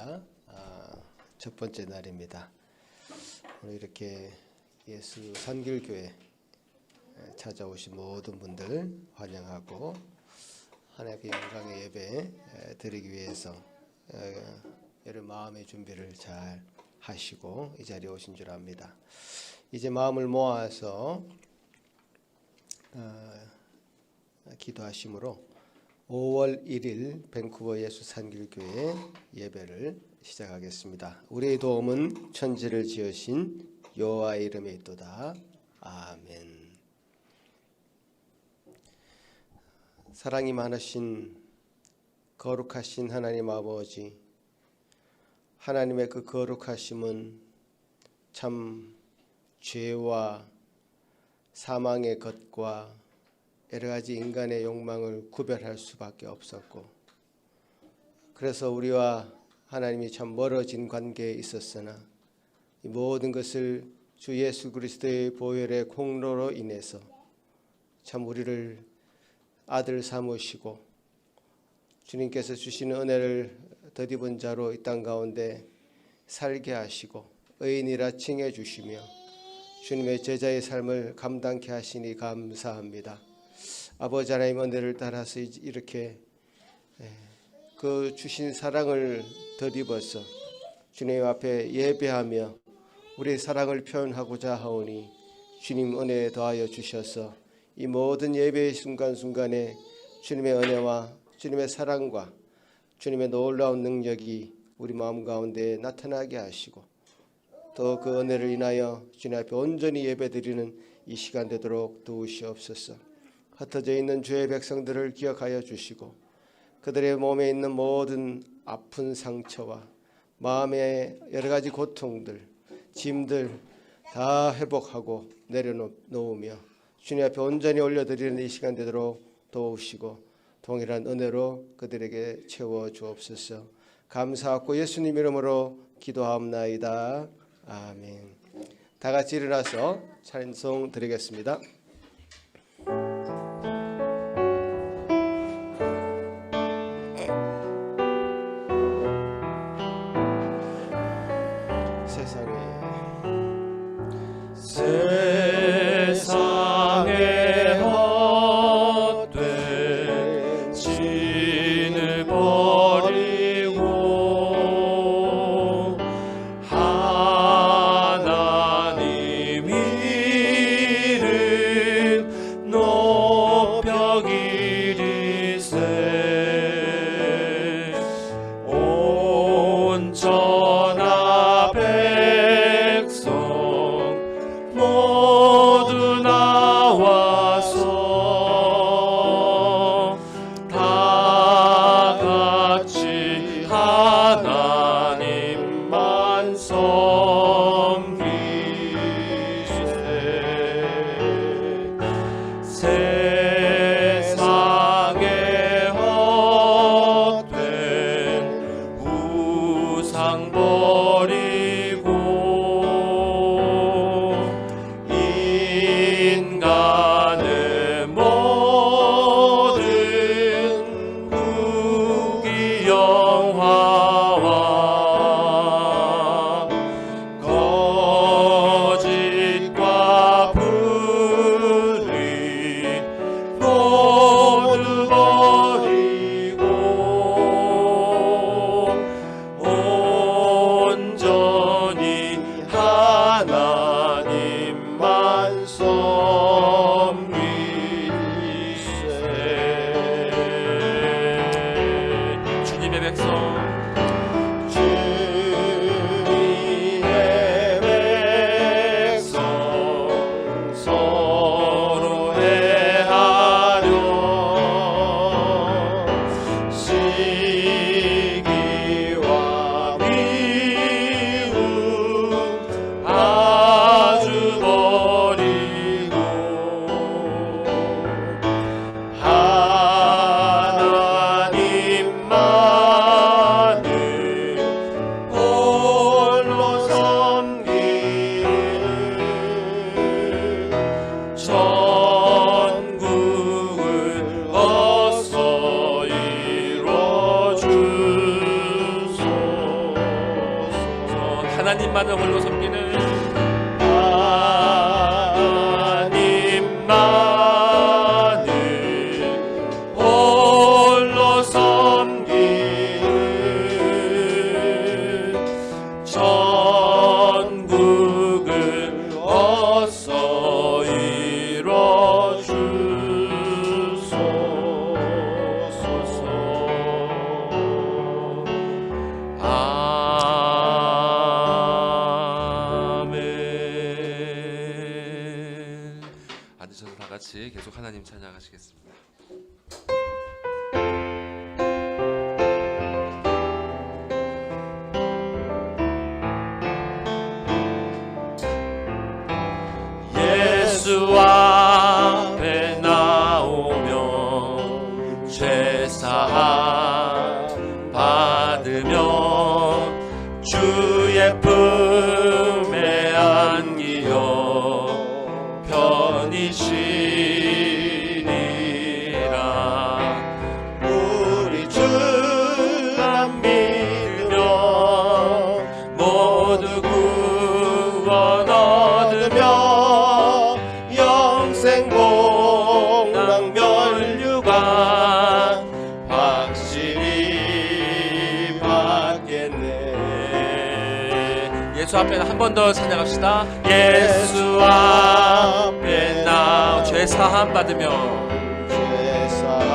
주일입니다. 첫 번째 날입니다. 오늘 이렇게 예수 선길교회 찾아오신 모든 분들 환영하고 하나님께 영광의 예배 드리기 위해서 여러분 마음의 준비를 잘 하시고 이 자리에 오신 줄 압니다. 이제 마음을 모아서 기도하심으로 5월 1일 밴쿠버 예수 선길교회 예배를 시작하겠습니다. 우리의 도움은 천지를 지으신 여호와의 이름에 있도다. 아멘. 사랑이 많으신 거룩하신 하나님 아버지, 하나님의 그 거룩하심은 참 죄와 사망의 것과 여러 가지 인간의 욕망을 구별할 수밖에 없었고, 그래서 우리와 하나님이 참 멀어진 관계에 있었으나 이 모든 것을 주 예수 그리스도의 보혈의 공로로 인해서 참 우리를 아들 삼으시고 주님께서 주시는 은혜를 덧입은 자로 이 땅 가운데 살게 하시고 의인이라 칭해 주시며 주님의 제자의 삶을 감당케 하시니 감사합니다. 아버지 하나님 은혜를 따라서 이렇게 그 주신 사랑을 덧입어서 주님 앞에 예배하며 우리의 사랑을 표현하고자 하오니 주님 은혜 더하여 주셔서 이 모든 예배의 순간순간에 주님의 은혜와 주님의 사랑과 주님의 놀라운 능력이 우리 마음 가운데 나타나게 하시고 또 그 은혜를 인하여 주님 앞에 온전히 예배드리는 이 시간 되도록 도우시옵소서. 흩어져 있는 주의 백성들을 기억하여 주시고 그들의 몸에 있는 모든 아픈 상처와 마음의 여러 가지 고통들, 짐들 다 회복하고 내려놓으며 주님 앞에 온전히 올려드리는 이 시간 되도록 도우시고 동일한 은혜로 그들에게 채워 주옵소서. 감사하고 예수님 이름으로 기도하옵나이다. 아멘. 다 같이 일어나서 찬송 드리겠습니다. 세상에 헛된 신을 버리고 하나님 이름 음성으로 섬기는 하나님만을 홀로 섬기는 전국을 어서 이뤄주소서. 아멘. 앉으셔서 다 같이 계속 하나님 찬양하시겠습니다. 예수 앞에 나오면 죄사함 받으며 주의 품에 안기어 편히 쉬리라. 우리 주만 믿으며 모두 구원 얻으며 영생 복락 면류관 확실히 받겠네. 예수 앞에 한 번 더 찬양합시다. 예수 앞에 나 죄사함 받으며 죄사함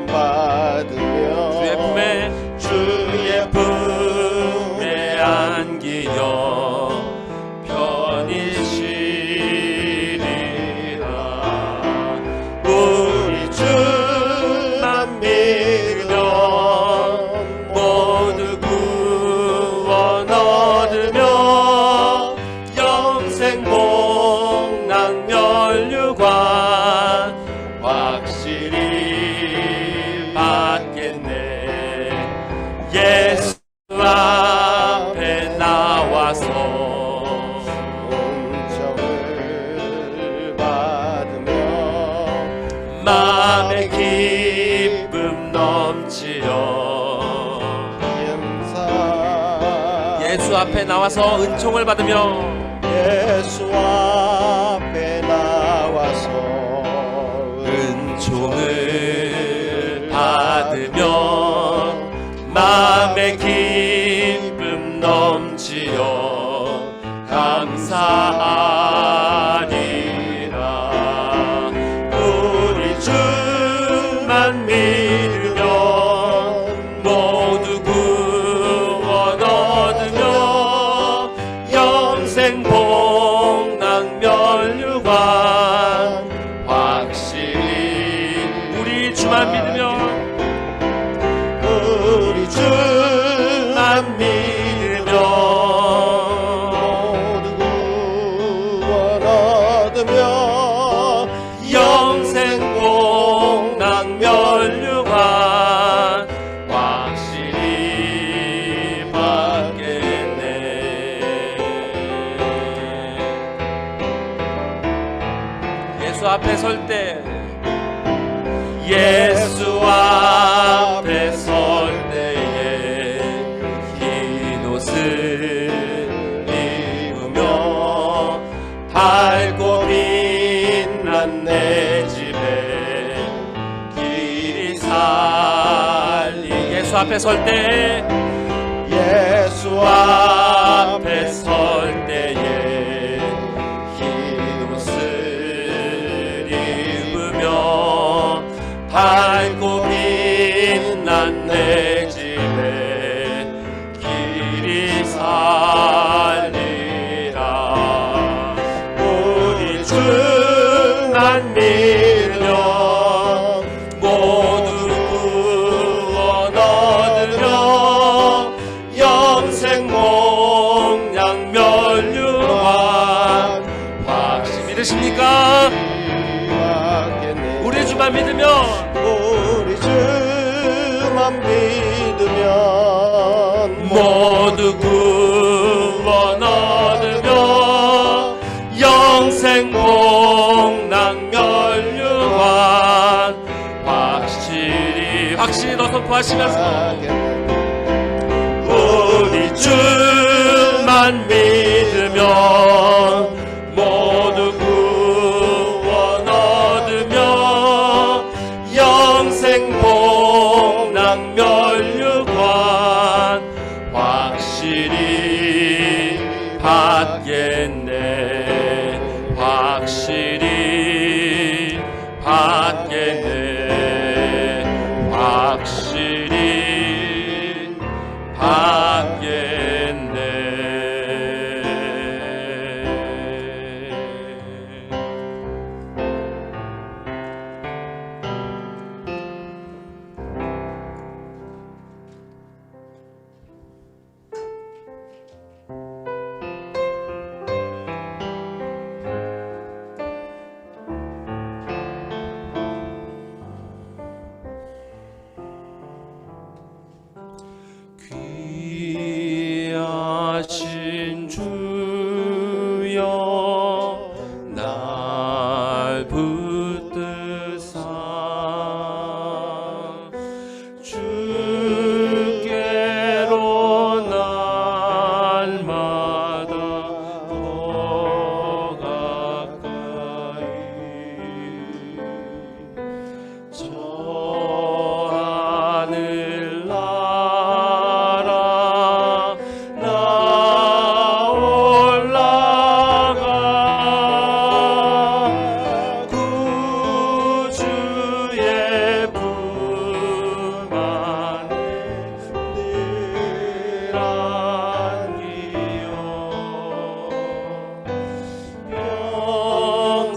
받으며 주의 품에 안기어 편히 쉬리라. 우리 주만 믿으며 모두 구원 얻으며 영생 복락 면류관 확실히 받겠네. 예수 앞에 나와서 은총을 받으며 마음의 기쁨 넘치어 예수 앞에 나와서 은총을 받으며 예수 앞에 나와서 은총을 받으며 마음의 기쁨 넘치어 감사하리라. 우리 주만 믿으며 모두 구원 얻으며 영생 복락 면류관 확실히 우리 주만 믿으며 우리 주만 믿으며 모두 구원 얻으며 영생 복락 면류관 확실히 받겠네. 예수 앞에 설 때 예수 앞에 설 때에 흰 옷을 입으며 밝고 빛난 내 집에 길이 살리. 예수 앞에 설 때 예수 앞에 설 때에 흰 옷을 입으며 밝고 빛난 내 집에 길이 살리라. 우리 주만 믿으며 모두 구원 얻으며 영생 복락 면류관 확실히 믿으십니까? 받겠네. 우리 주만 믿으며 우리 주만 믿으면 모두 구원 얻으며 영생 복락 면류관 확실히 더 선포하시면서 우리 주만 예수만 믿으면 모두 구원 얻으며 영생 복락 멸류관 확실히 받겠네. 확실히 받겠네. 확실히 받겠네. 귀하신 주여 날 붙드사 주께로 날마다 더 가까이 저 하늘 나라 나 올라가 구주의 품 안에 늘 안기요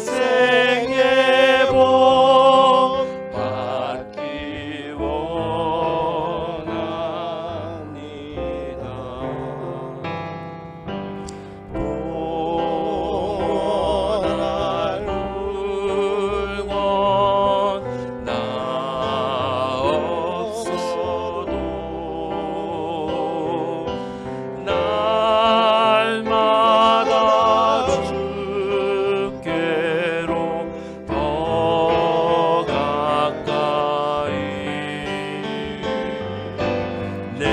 영생의 복 받기 원합니다. 보날 물건 나 없어도 날마다 주께로 더 가까이 내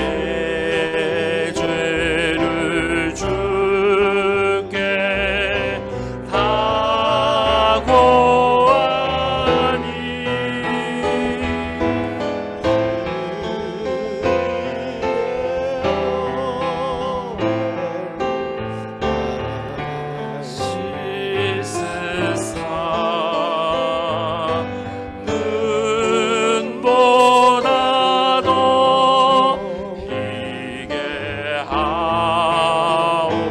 죄를 주께 다 고하니 시스사 눈보다도 희게 하옵소서.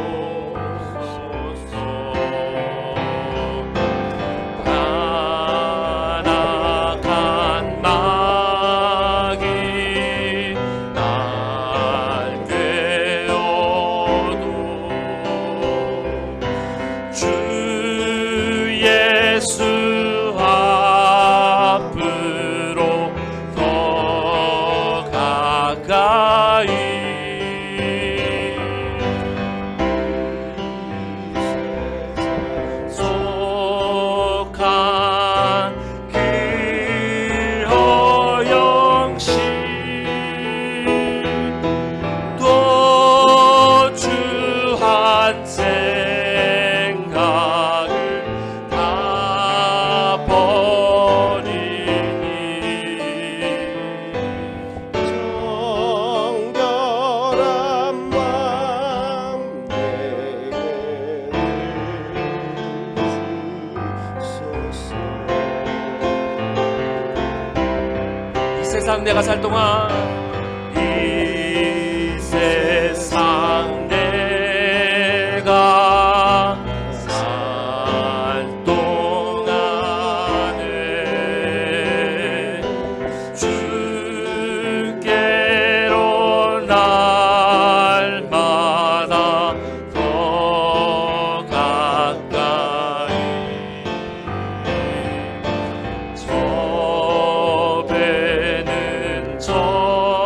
반악한 마귀 날 꿰어도 주 예수 앞으로 더 가까이 속한 그 허영시 또 주한 생각을 다 버리니 정결한 마음 내게 주소서. 이 세상 내가 살 동안 이 세상 내가 살 동안에 주께로 날마다 더 가까이 저 배는 저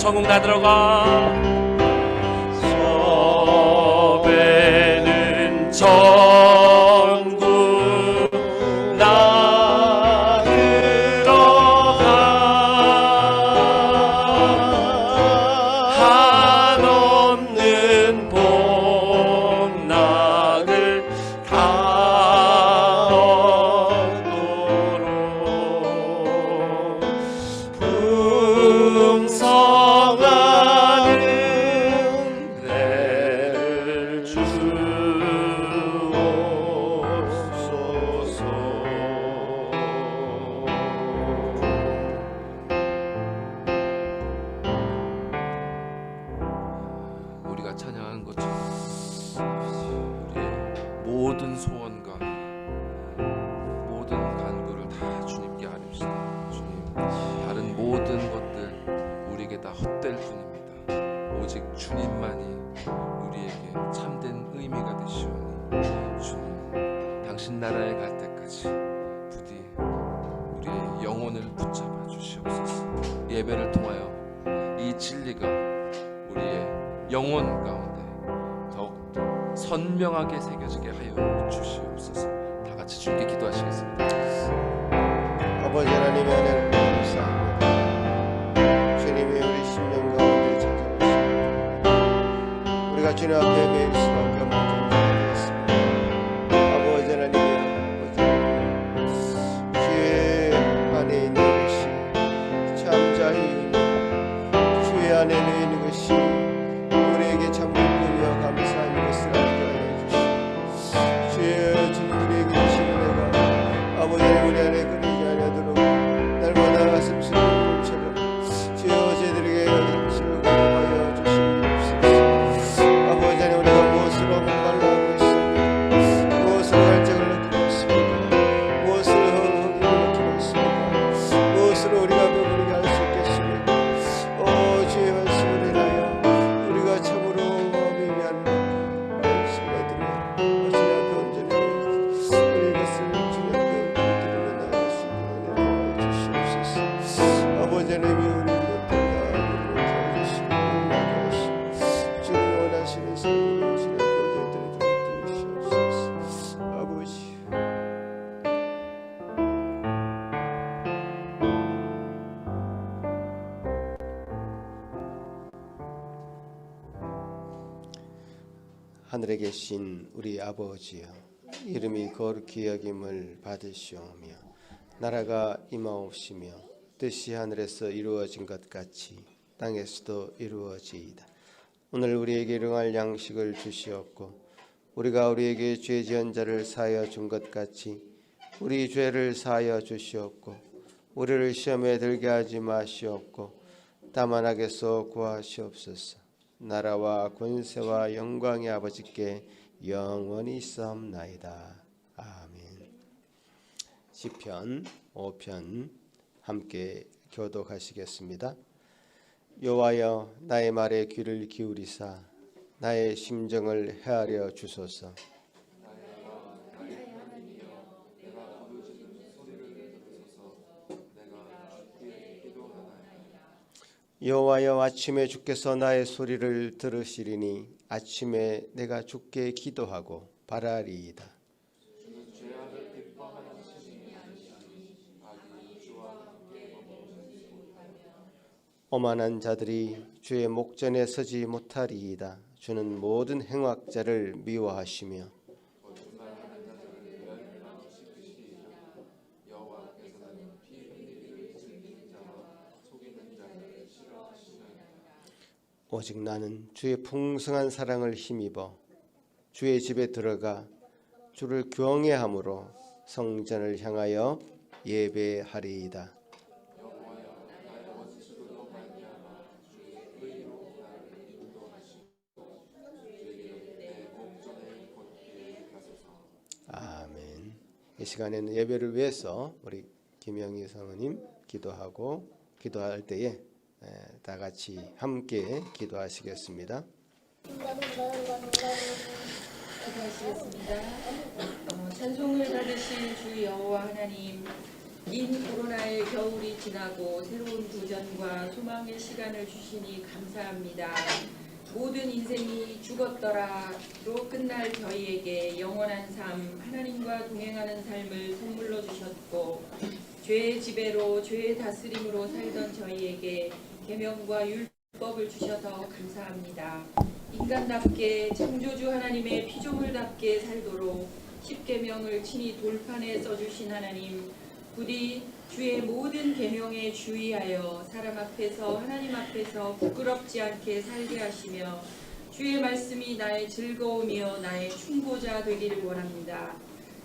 천국 나 들어가. 섬에는 천국 나 들어가. 한없는 복락을 다 얻도록 풍성한 은혜를 주옵소서. 우리가 찬양하는 것처럼 우리의 모든 소원과 모든 간구를 다 주님께 아립시다. 주님, 다른 모든 것들 우리에게 다 헛될 뿐입니다. 오직 주님만이 우리에게 참된 의미가 되시오니 주님, 당신 나라에 갈 때까지 부디 우리의 영혼을 붙잡아 주시옵소서. 예배를 통하여 이 진리가 우리의 영혼 가운데 더욱더 선명하게 새겨지게 하여 주시옵소서. 다 같이 주님께 기도하시겠습니다. 아버지 하나님의 은혜를 감사합니다. 주님이 우리 심령 가운데 찾아오시고 우리가 주님 앞에 매일 수밖에 없는 존재가 되었습니다. 아버지 하나님, 주의 안에 있는 것이 참 자유이며 주의 안에 있는 것이 우리에게 참 기쁨이요 감사한 것을 알게 하여 주시고 주의 주님 우리에게 주신 은혜가 아버지 하나님 우리 안에 끊이지 않도록 날마다 가슴 쓰는 물처럼 주의 어제들에게 힘을 공급하여 주시옵소서. 아버지 하나님 우리가 무엇으로 목말라하고 있습니까? 무엇으로 갈증을 느끼고 있습니까? 무엇으로 허기를 느끼고 있습니까? 무엇으로 우리가 배부르게 할 수 있겠습니까? 주의 말씀을 인하여 우리가 참으로 미미한 말씀을 드려 주님 앞에 온전히 우리 것을 주님 앞에 드리는 나의 순간을 주시옵소서. 아버지 하나님이 우리 모든 가운데를 도와주시고 나게 하시고 주님 원하시는 삶으로 주님 앞에 주시옵소서. 아버지 하늘에 계신 우리 아버지여, 이름이 거룩히 여김을 받으시오며 나라가 임하옵시며 뜻이 하늘에서 이루어진 것 같이 땅에서도 이루어지이다. 오늘 우리에게 일용할 양식을 주시옵고 우리가 우리에게 죄 지은 자를 사하여 준 것 같이 우리 죄를 사하여 주시옵고 우리를 시험에 들게 하지 마시옵고 다만 악에서 구하시옵소서. 나라와 권세와 영광의 아버지께 영원히 있사옵나이다. 아멘. 시편 5편 함께 교독하시겠습니다. 여호와여, 나의 말에 귀를 기울이사 나의 심정을 헤아려 주소서. 여호와여, 아침에 주께서 나의 소리를 들으시리니 아침에 내가 주께 기도하고 바라리이다. 오만한 자들이 주의 목전에 서지 못하리이다. 주는 모든 행악자를 미워하시며 오직 나는 주의 풍성한 사랑을 힘입어 주의 집에 들어가 주를 경외함으로 성전을 향하여 예배하리이다. 아멘. 이 시간에는 예배를 위해서 우리 김영희 사모님 기도하고 기도할 때에 다 같이 함께 기도하시겠습니다. 기도하시겠습니다. 찬송을 받으신 주 여호와 하나님, 긴 코로나의 겨울이 지나고 새로운 도전과 소망의 시간을 주시니 감사합니다. 모든 인생이 죽었더라로 끝날 저희에게 영원한 삶, 하나님과 동행하는 삶을 선물로 주셨고, 죄의 지배로 죄의 다스림으로 살던 저희에게 계명과 율법을 주셔서 감사합니다. 인간답게 창조주 하나님의 피조물답게 살도록 십계명을 친히 돌판에 써주신 하나님, 부디 주의 모든 계명에 주의하여 사람 앞에서 하나님 앞에서 부끄럽지 않게 살게 하시며 주의 말씀이 나의 즐거움이요 나의 충고자 되기를 원합니다.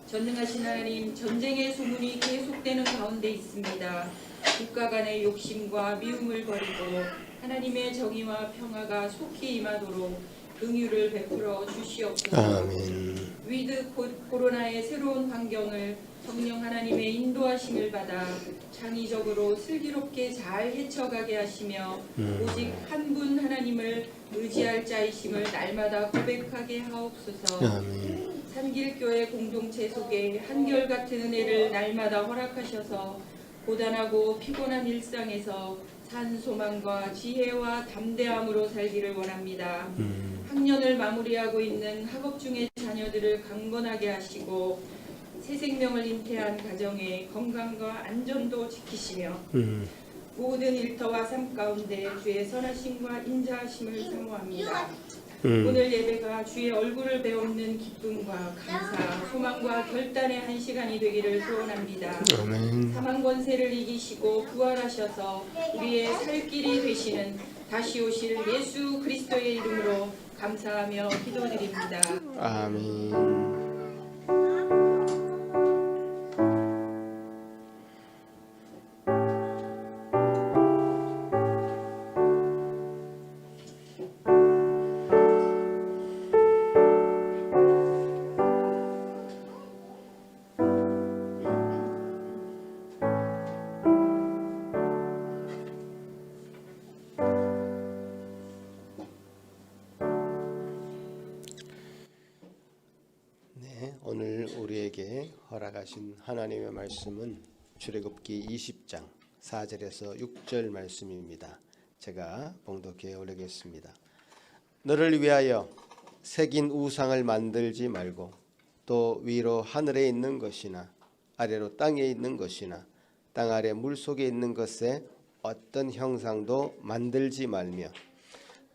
전능하신 하나님, 전쟁의 소문이 계속되는 가운데 있습니다. 국가 간의 욕심과 미움을 버리고 하나님의 정의와 평화가 속히 임하도록 긍휼을 베풀어 주시옵소서. 아멘. 위드 코로나의 새로운 환경을 성령 하나님의 인도하심을 받아 창의적으로 슬기롭게 잘 헤쳐가게 하시며 오직 한 분 하나님을 의지할 자이심을 날마다 고백하게 하옵소서. 아멘. 산길교회 공동체 속에 한결같은 은혜를 날마다 허락하셔서 고단하고 피곤한 일상에서 산 소망과 지혜와 담대함으로 살기를 원합니다. 학년을 마무리하고 있는 학업 중의 자녀들을 강건하게 하시고 새 생명을 잉태한 가정의 건강과 안전도 지키시며 모든 일터와 삶 가운데 주의 선하심과 인자하심을 사모합니다. 오늘 예배가 주의 얼굴을 배우는 기쁨과 감사, 소망과 결단의 한 시간이 되기를 소원합니다. 아멘. 사망 권세를 이기시고 부활하셔서 우리의 살 길이 되시는 다시 오실 예수 그리스도의 이름으로 감사하며 기도드립니다. 아멘. 오늘 우리에게 허락하신 하나님의 말씀은 출애굽기 20장 4절에서 6절 말씀입니다. 제가 봉독해 올리겠습니다. 너를 위하여 새긴 우상을 만들지 말고 또 위로 하늘에 있는 것이나 아래로 땅에 있는 것이나 땅 아래 물속에 있는 것에 어떤 형상도 만들지 말며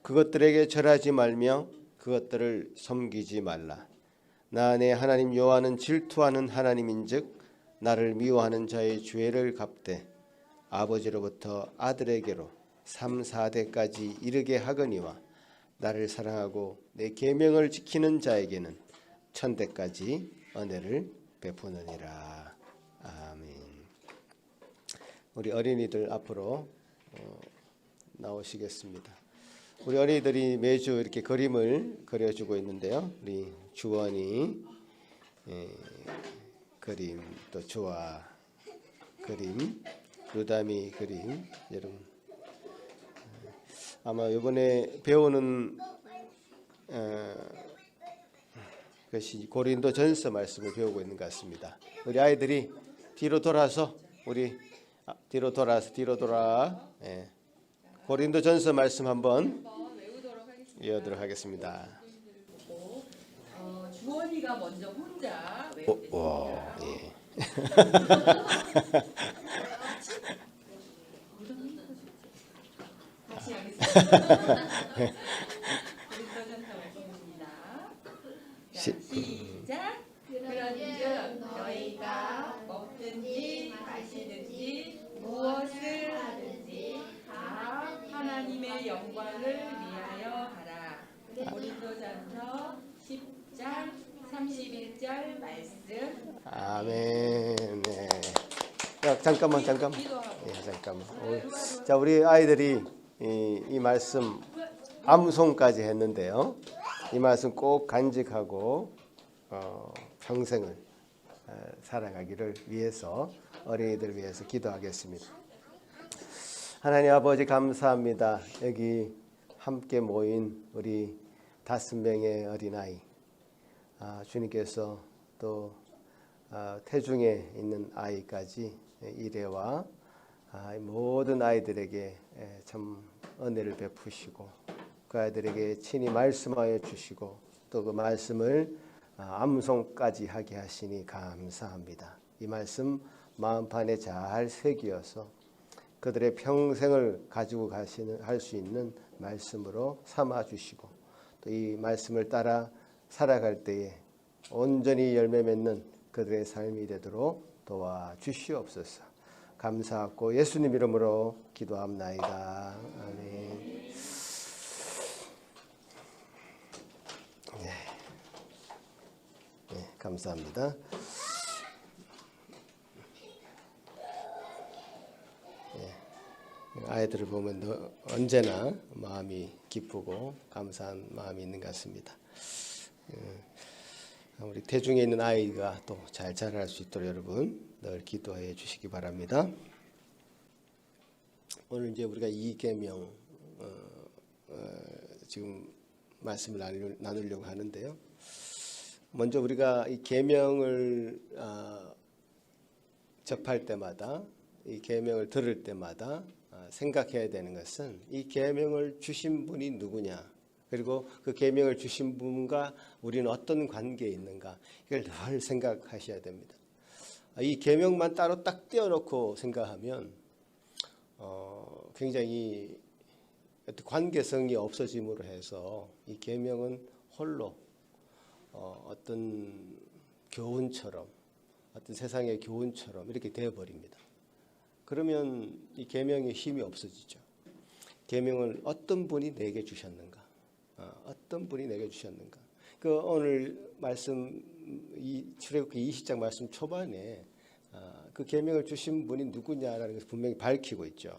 그것들에게 절하지 말며 그것들을 섬기지 말라. 나 내 하나님 여호와는 질투하는 하나님인즉 나를 미워하는 자의 죄를 갚되 아버지로부터 아들에게로 3, 4대까지 이르게 하거니와 나를 사랑하고 내 계명을 지키는 자에게는 천대까지 은혜를 베푸느니라. 아멘. 우리 어린이들 앞으로 나오시겠습니다. 우리 어린이들이 매주 이렇게 그림을 그려주고 있는데요. 우리 주원이 그림, 또 주아 그림, 루담이 그림. 여러분 아마 이번에 배우는 것이 고린도전서 말씀을 배우고 있는 것 같습니다. 우리 아이들이 뒤로 돌아서 뒤로 돌아. 고린도전서 말씀 한번 외우도록 하겠습니다. 주원이가 먼저 혼자 외우겠습니다. 와, 예. 같이 하겠습니다. 고린도전서 말씀입니다. 시작. 그런즉 너희가 먹든지 마시든지 무엇을 하든지 다 하나님의 영광을 위하여 하라. 고린도전서 10장 31절 말씀. 아멘. 네. 야, 잠깐만. 기도하고. 예, 잠깐만. 자, 우리 아이들이 이 말씀 암송까지 했는데요. 이 말씀 꼭 간직하고 평생을 살아가기를 위해서 어린이들 위해서 기도하겠습니다. 하나님 아버지 감사합니다. 여기 함께 모인 우리 5명의 어린아이, 주님께서 또 태중에 있는 아이까지 이래와 모든 아이들에게 참 은혜를 베푸시고 그 아이들에게 친히 말씀하여 주시고 또 그 말씀을 암송까지 하게 하시니 감사합니다. 이 말씀 마음판에 잘 새기어서 그들의 평생을 가지고 할 수 있는 말씀으로 삼아 주시고 또 이 말씀을 따라 살아갈 때에 온전히 열매 맺는 그들의 삶이 되도록 도와주시옵소서. 감사하고 예수님 이름으로 기도합나이다. 아멘. 네, 감사합니다. 아이들을 보면 언제나 마음이 기쁘고 감사한 마음이 있는 것 같습니다. 우리 태중에 있는 아이가 또 잘 자랄 수 있도록 여러분 늘 기도해 주시기 바랍니다. 오늘 이제 우리가 이 계명 지금 말씀을 나누려고 하는데요. 먼저 우리가 이 계명을 접할 때마다 이 계명을 들을 때마다 생각해야 되는 것은 이 계명을 주신 분이 누구냐, 그리고 그 계명을 주신 분과 우리는 어떤 관계에 있는가, 이걸 늘 생각하셔야 됩니다. 이 계명만 따로 딱 떼어놓고 생각하면 굉장히 관계성이 없어짐으로 해서 이 계명은 홀로 어떤 교훈처럼, 어떤 세상의 교훈처럼 이렇게 되어버립니다. 그러면 이 계명의 힘이 없어지죠. 계명을 어떤 분이 내게 주셨는가? 어떤 분이 내게 주셨는가? 그 오늘 말씀 출애굽기 20장 말씀 초반에 그 계명을 주신 분이 누구냐라는 것을 분명히 밝히고 있죠.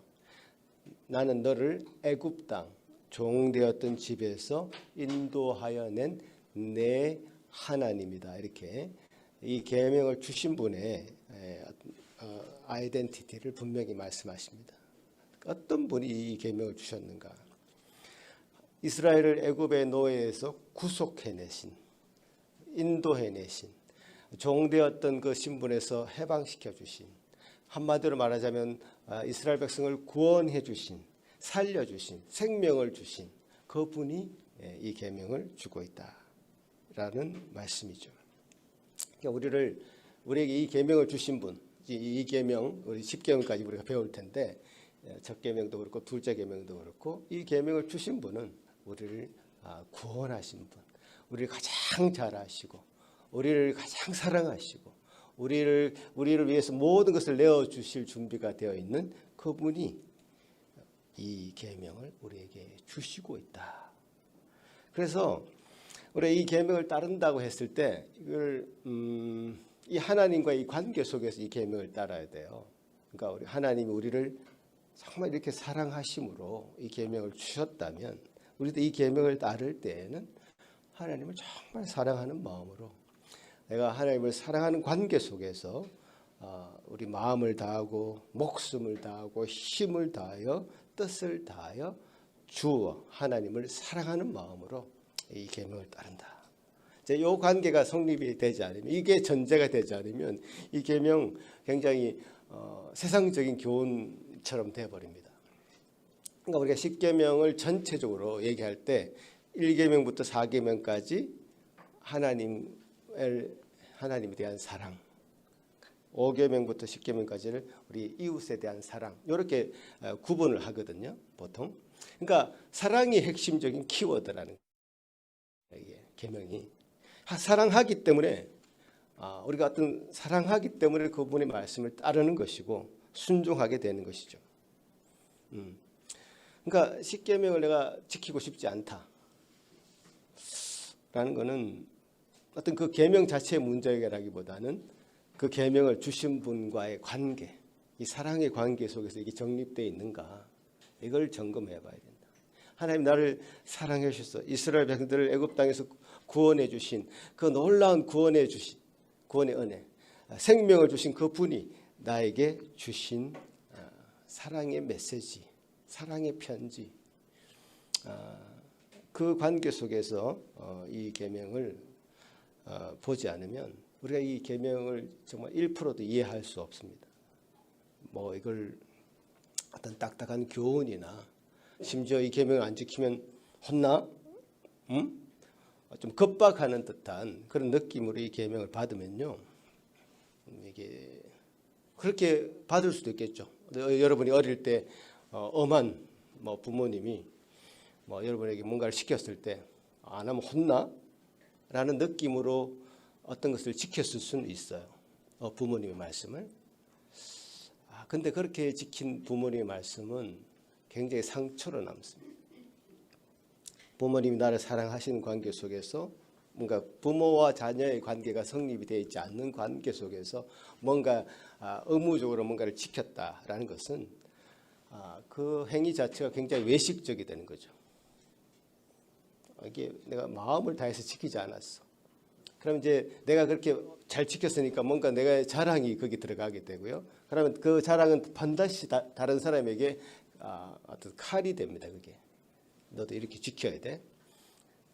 나는 너를 애굽 땅 종되었던 집에서 인도하여 낸 내 하나님이다. 이렇게 이 계명을 주신 분의 아이덴티티를 분명히 말씀하십니다. 어떤 분이 이 계명을 주셨는가? 이스라엘을 애굽의 노예에서 구속해내신, 인도해내신, 종되었던 그 신분에서 해방시켜 주신, 한마디로 말하자면 이스라엘 백성을 구원해 주신, 살려주신, 생명을 주신 그분이 이 계명을 주고 있다라는 말씀이죠. 그러니까 우리에게 이 계명을 주신 분, 이 계명, 우리 10계명까지 우리가 배울 텐데 첫 계명도 그렇고 둘째 계명도 그렇고 이 계명을 주신 분은 우리를 구원하신 분, 우리를 가장 잘 아시고 우리를 가장 사랑하시고 우리를 위해서 모든 것을 내어 주실 준비가 되어 있는 그분이 이 계명을 우리에게 주시고 있다. 그래서 우리 이 계명을 따른다고 했을 때 이걸 이 하나님과 이 관계 속에서 이 계명을 따라야 돼요. 그러니까 우리 하나님이 우리를 정말 이렇게 사랑하심으로 이 계명을 주셨다면 우리도 이 계명을 따를 때에는 하나님을 정말 사랑하는 마음으로, 내가 하나님을 사랑하는 관계 속에서 우리 마음을 다하고 목숨을 다하고 힘을 다하여 뜻을 다하여 주어 하나님을 사랑하는 마음으로 이 계명을 따른다. 이제 이 관계가 성립이 되지 않으면, 이게 전제가 되지 않으면 이 계명 굉장히 세상적인 교훈처럼 되어버립니다. 그러니까 우리가 10계명을 전체적으로 얘기할 때 1계명부터 4계명까지 하나님에 대한 사랑, 5계명부터 10계명까지를 우리 이웃에 대한 사랑, 이렇게 구분을 하거든요, 보통. 그러니까 사랑이 핵심적인 키워드라는 거예요, 계명이. 사랑하기 때문에 우리가 어떤 사랑하기 때문에 그분의 말씀을 따르는 것이고 순종하게 되는 것이죠. 그러니까 10계명을 내가 지키고 싶지 않다라는 것은 어떤 그 계명 자체의 문제라기보다는 그 계명을 주신 분과의 관계, 이 사랑의 관계 속에서 이게 정립되어 있는가, 이걸 점검해 봐야 된다. 하나님 나를 사랑해 주셔서 이스라엘 백성들을 애굽 땅에서 구원해 주신 그 놀라운 구원의 은혜, 생명을 주신 그 분이 나에게 주신 사랑의 메시지, 사랑의 편지, 그 관계 속에서 이 계명을 보지 않으면 우리가 이 계명을 정말 1%도 이해할 수 없습니다. 뭐 이걸 어떤 딱딱한 교훈이나 심지어 이 계명을 안 지키면 혼나? 응? 좀 겁박하는 듯한 그런 느낌으로 이 계명을 받으면요, 이게 그렇게 받을 수도 있겠죠. 여러분이 어릴 때 엄한 뭐 부모님이 뭐 여러분에게 뭔가를 시켰을 때 안 하면 혼나? 라는 느낌으로 어떤 것을 지켰을 수는 있어요. 부모님의 말씀을. 근데 그렇게 지킨 부모님의 말씀은 굉장히 상처로 남습니다. 부모님이 나를 사랑하시는 관계 속에서 뭔가 부모와 자녀의 관계가 성립이 되어 있지 않는 관계 속에서 뭔가 의무적으로 뭔가를 지켰다라는 것은 그 행위 자체가 굉장히 외식적이 되는 거죠. 이게 내가 마음을 다해서 지키지 않았어. 그럼 이제 내가 그렇게 잘 지켰으니까 뭔가 내가 자랑이 거기 들어가게 되고요. 그러면 그 자랑은 반드시 다른 사람에게 어떤 칼이 됩니다. 그게 너도 이렇게 지켜야 돼.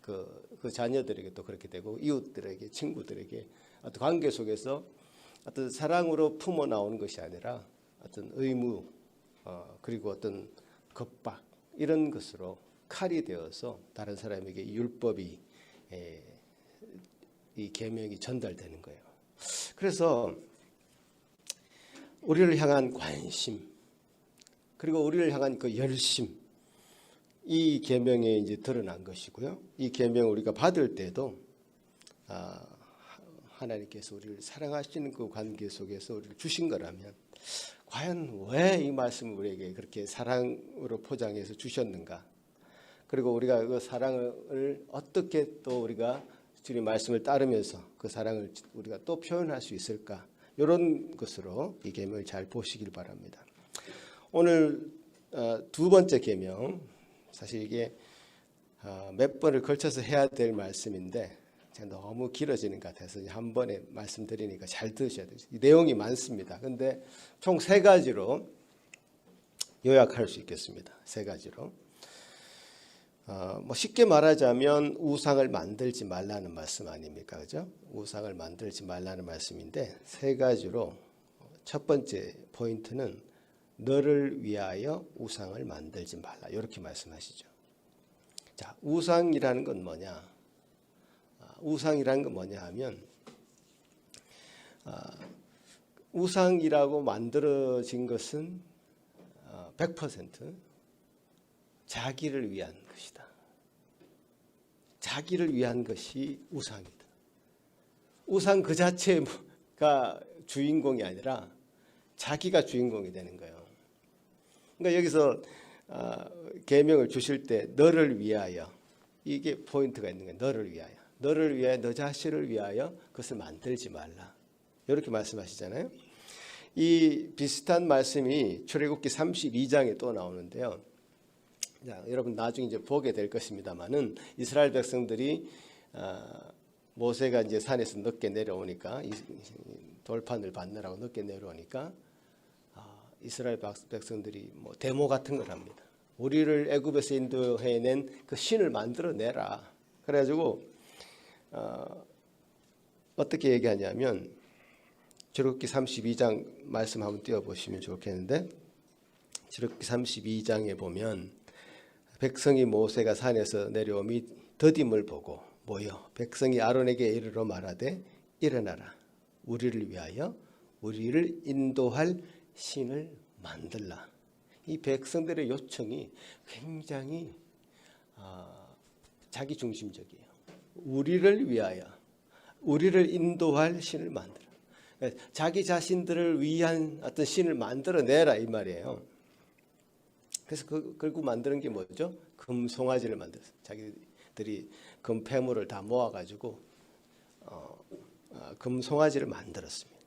그 자녀들에게 또 그렇게 되고 이웃들에게 친구들에게 어떤 관계 속에서 어떤 사랑으로 품어 나오는 것이 아니라 어떤 의무 그리고 어떤 겁박 이런 것으로 칼이 되어서 다른 사람에게 율법이 이 계명이 전달되는 거예요. 그래서 우리를 향한 관심 그리고 우리를 향한 그 열심 이 계명에 이제 드러난 것이고요. 이 계명을 우리가 받을 때도 하나님께서 우리를 사랑하시는 그 관계 속에서 우리를 주신 거라면 과연 왜 이 말씀을 우리에게 그렇게 사랑으로 포장해서 주셨는가? 그리고 우리가 그 사랑을 어떻게 또 우리가 주님 말씀을 따르면서 그 사랑을 우리가 또 표현할 수 있을까? 이런 것으로 이 계명을 잘 보시길 바랍니다. 오늘 두 번째 계명, 사실 이게 몇 번을 걸쳐서 해야 될 말씀인데 제가 너무 길어지는 것 같아서 한 번에 말씀드리니까 잘 들으셔야 돼요. 내용이 많습니다. 근데 총 3가지로 요약할 수 있겠습니다. 3가지로. 뭐 쉽게 말하자면 우상을 만들지 말라는 말씀 아닙니까? 그죠? 우상을 만들지 말라는 말씀인데 3가지로 첫 번째 포인트는 너를 위하여 우상을 만들지 말라. 이렇게 말씀하시죠. 자, 우상이라는 건 뭐냐? 우상이라는 건 뭐냐 하면 우상이라고 만들어진 것은 100% 자기를 위한 것이다. 자기를 위한 것이 우상이다. 우상 그 자체가 주인공이 아니라 자기가 주인공이 되는 거예요. 그러니까 여기서 계명을 주실 때 너를 위하여 이게 포인트가 있는 거예요. 너를 위하여. 너를 위하여 너 자신을 위하여 그것을 만들지 말라. 이렇게 말씀하시잖아요. 이 비슷한 말씀이 출애굽기 32장에 또 나오는데요. 자, 여러분 나중에 이제 보게 될 것입니다만은 이스라엘 백성들이 모세가 이제 산에서 늦게 내려오니까 돌판을 받느라고 늦게 내려오니까 이스라엘 백성들이 뭐 데모 같은 걸 합니다. 우리를 애굽에서 인도해낸 그 신을 만들어내라. 그래가지고 어떻게 얘기하냐면 출애굽기 32장 말씀 한번 띄워보시면 좋겠는데 출애굽기 32장에 보면 백성이 모세가 산에서 내려오미 더딤을 보고 모여 백성이 아론에게 이르러 말하되 일어나라 우리를 위하여 우리를 인도할 신을 만들라. 이 백성들의 요청이 굉장히 자기중심적이에요. 우리를 위하여 우리를 인도할 신을 만들어. 자기 자신들을 위한 어떤 신을 만들어내라 이 말이에요. 그래서 결국 만드는 게 뭐죠? 금송아지를 만들었어요. 자기들이 금폐물을 다 모아가지고 금송아지를 만들었습니다.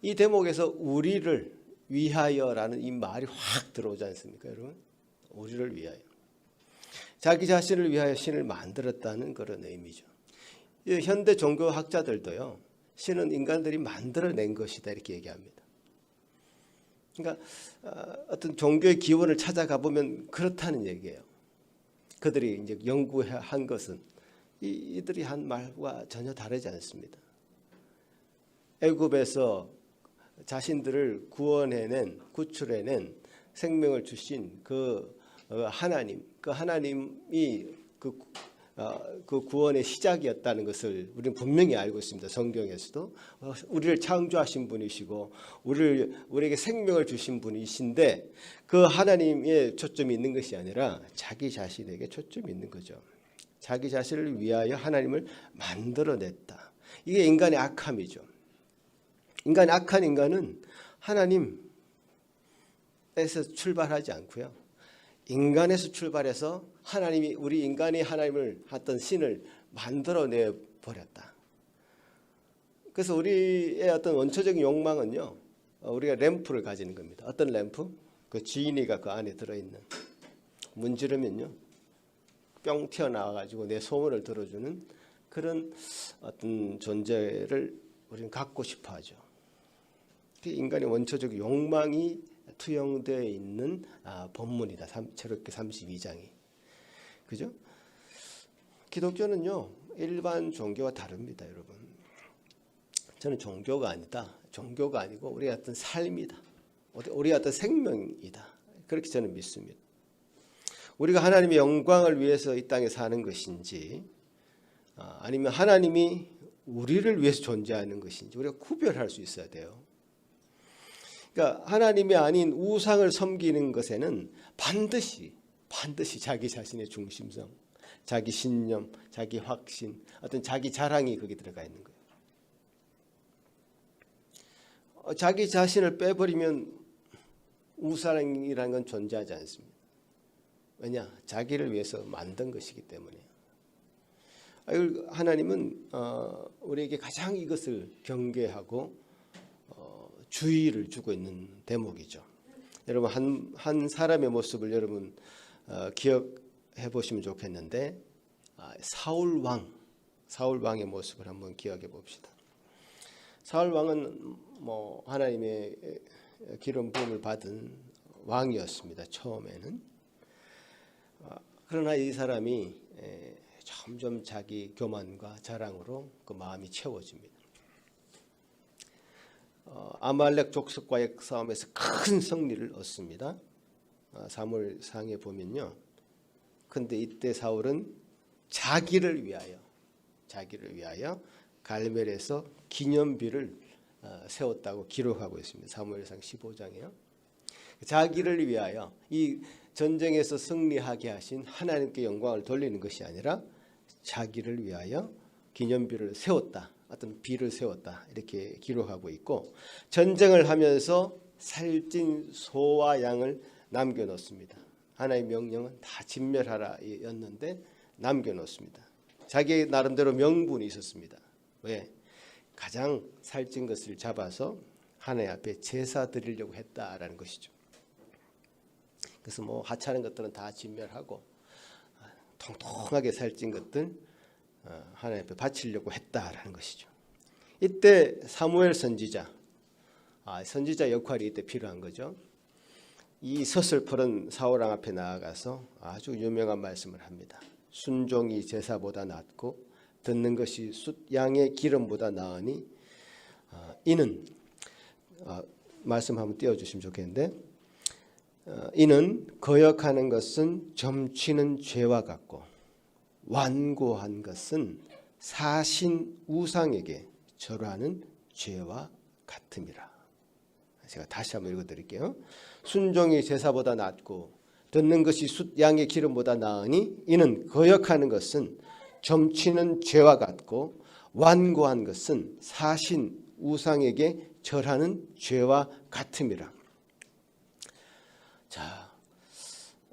이 대목에서 우리를 위하여라는 이 말이 확 들어오지 않습니까, 여러분? 우리를 위하여. 자기 자신을 위하여 신을 만들었다는 그런 의미죠. 현대 종교학자들도요, 신은 인간들이 만들어낸 것이다 이렇게 얘기합니다. 그러니까 어떤 종교의 기원을 찾아가 보면 그렇다는 얘기예요. 그들이 이제 연구한 것은 이들이 한 말과 전혀 다르지 않습니다. 애굽에서 자신들을 구출해낸 생명을 주신 그 하나님, 그 하나님이 그 구원의 시작이었다는 것을 우리는 분명히 알고 있습니다. 성경에서도 우리를 창조하신 분이시고 우리에게 생명을 주신 분이신데 그 하나님의 초점이 있는 것이 아니라 자기 자신에게 초점이 있는 거죠. 자기 자신을 위하여 하나님을 만들어냈다. 이게 인간의 악함이죠. 악한 인간은 하나님에서 출발하지 않고요. 인간에서 출발해서 하나님이 우리 인간이 하나님을 했던 신을 만들어내 버렸다. 그래서 우리의 어떤 원초적인 욕망은요, 우리가 램프를 가지는 겁니다. 어떤 램프? 그 지인이가 그 안에 들어있는, 문지르면요 뿅 튀어나와가지고 내 소원을 들어주는 그런 어떤 존재를 우리는 갖고 싶어하죠. 인간의 원초적 욕망이 투영되어 있는 본문이다. 출애굽기 32장이. 그죠? 기독교는요, 일반 종교와 다릅니다, 여러분. 저는 종교가 아니다. 종교가 아니고 우리의 어떤 삶이다. 우리의 어떤 생명이다. 그렇게 저는 믿습니다. 우리가 하나님의 영광을 위해서 이 땅에 사는 것인지, 아니면 하나님이 우리를 위해서 존재하는 것인지 우리가 구별할 수 있어야 돼요. 그러니까 하나님이 아닌 우상을 섬기는 것에는 반드시 자기 자신의 중심성, 자기 신념, 자기 확신, 어떤 자기 자랑이 거기 들어가 있는 거예요. 자기 자신을 빼버리면 우상이라는 건 존재하지 않습니다. 왜냐? 자기를 위해서 만든 것이기 때문에. 하나님은 우리에게 가장 이것을 경계하고 주의를 주고 있는 대목이죠. 여러분 한 사람의 모습을 여러분 기억해 보시면 좋겠는데, 사울 왕의 모습을 한번 기억해 봅시다. 사울 왕은 하나님의 기름 부음을 받은 왕이었습니다. 처음에는. 그러나 이 사람이 점점 자기 교만과 자랑으로 그 마음이 채워집니다. 아말렉 족속과의 싸움에서 큰 승리를 얻습니다. 사무엘상에 보면요. 근데 이때 사울은 자기를 위하여 갈멜에서 기념비를 세웠다고 기록하고 있습니다. 사무엘상 15장에요. 자기를 위하여 이 전쟁에서 승리하게 하신 하나님께 영광을 돌리는 것이 아니라 자기를 위하여 기념비를 세웠다. 어떤 비를 세웠다. 이렇게 기록하고 있고, 전쟁을 하면서 살찐 소와 양을 남겨놓습니다. 하나님의 명령은 다 진멸하라 였는데 남겨놓습니다. 자기 나름대로 명분이 있었습니다. 왜? 가장 살찐 것을 잡아서 하나님 앞에 제사 드리려고 했다라는 것이죠. 그래서 하찮은 것들은 다 진멸하고 통통하게 살찐 것들 하나님 앞에 바치려고 했다라는 것이죠. 이때 사무엘 선지자 역할이 이때 필요한 거죠. 이 서슬퍼런 사울 왕 앞에 나아가서 아주 유명한 말씀을 합니다. 순종이 제사보다 낫고 듣는 것이 숫양의 기름보다 나으니 이는 말씀 한번 띄워주시면 좋겠는데, 이는 거역하는 것은 점치는 죄와 같고 완고한 것은 사신 우상에게 절하는 죄와 같음이라. 제가 다시 한번 읽어드릴게요. 순종이 제사보다 낫고 듣는 것이 숫양의 기름보다 나으니 이는 거역하는 것은 점치는 죄와 같고 완고한 것은 사신 우상에게 절하는 죄와 같음이라. 자,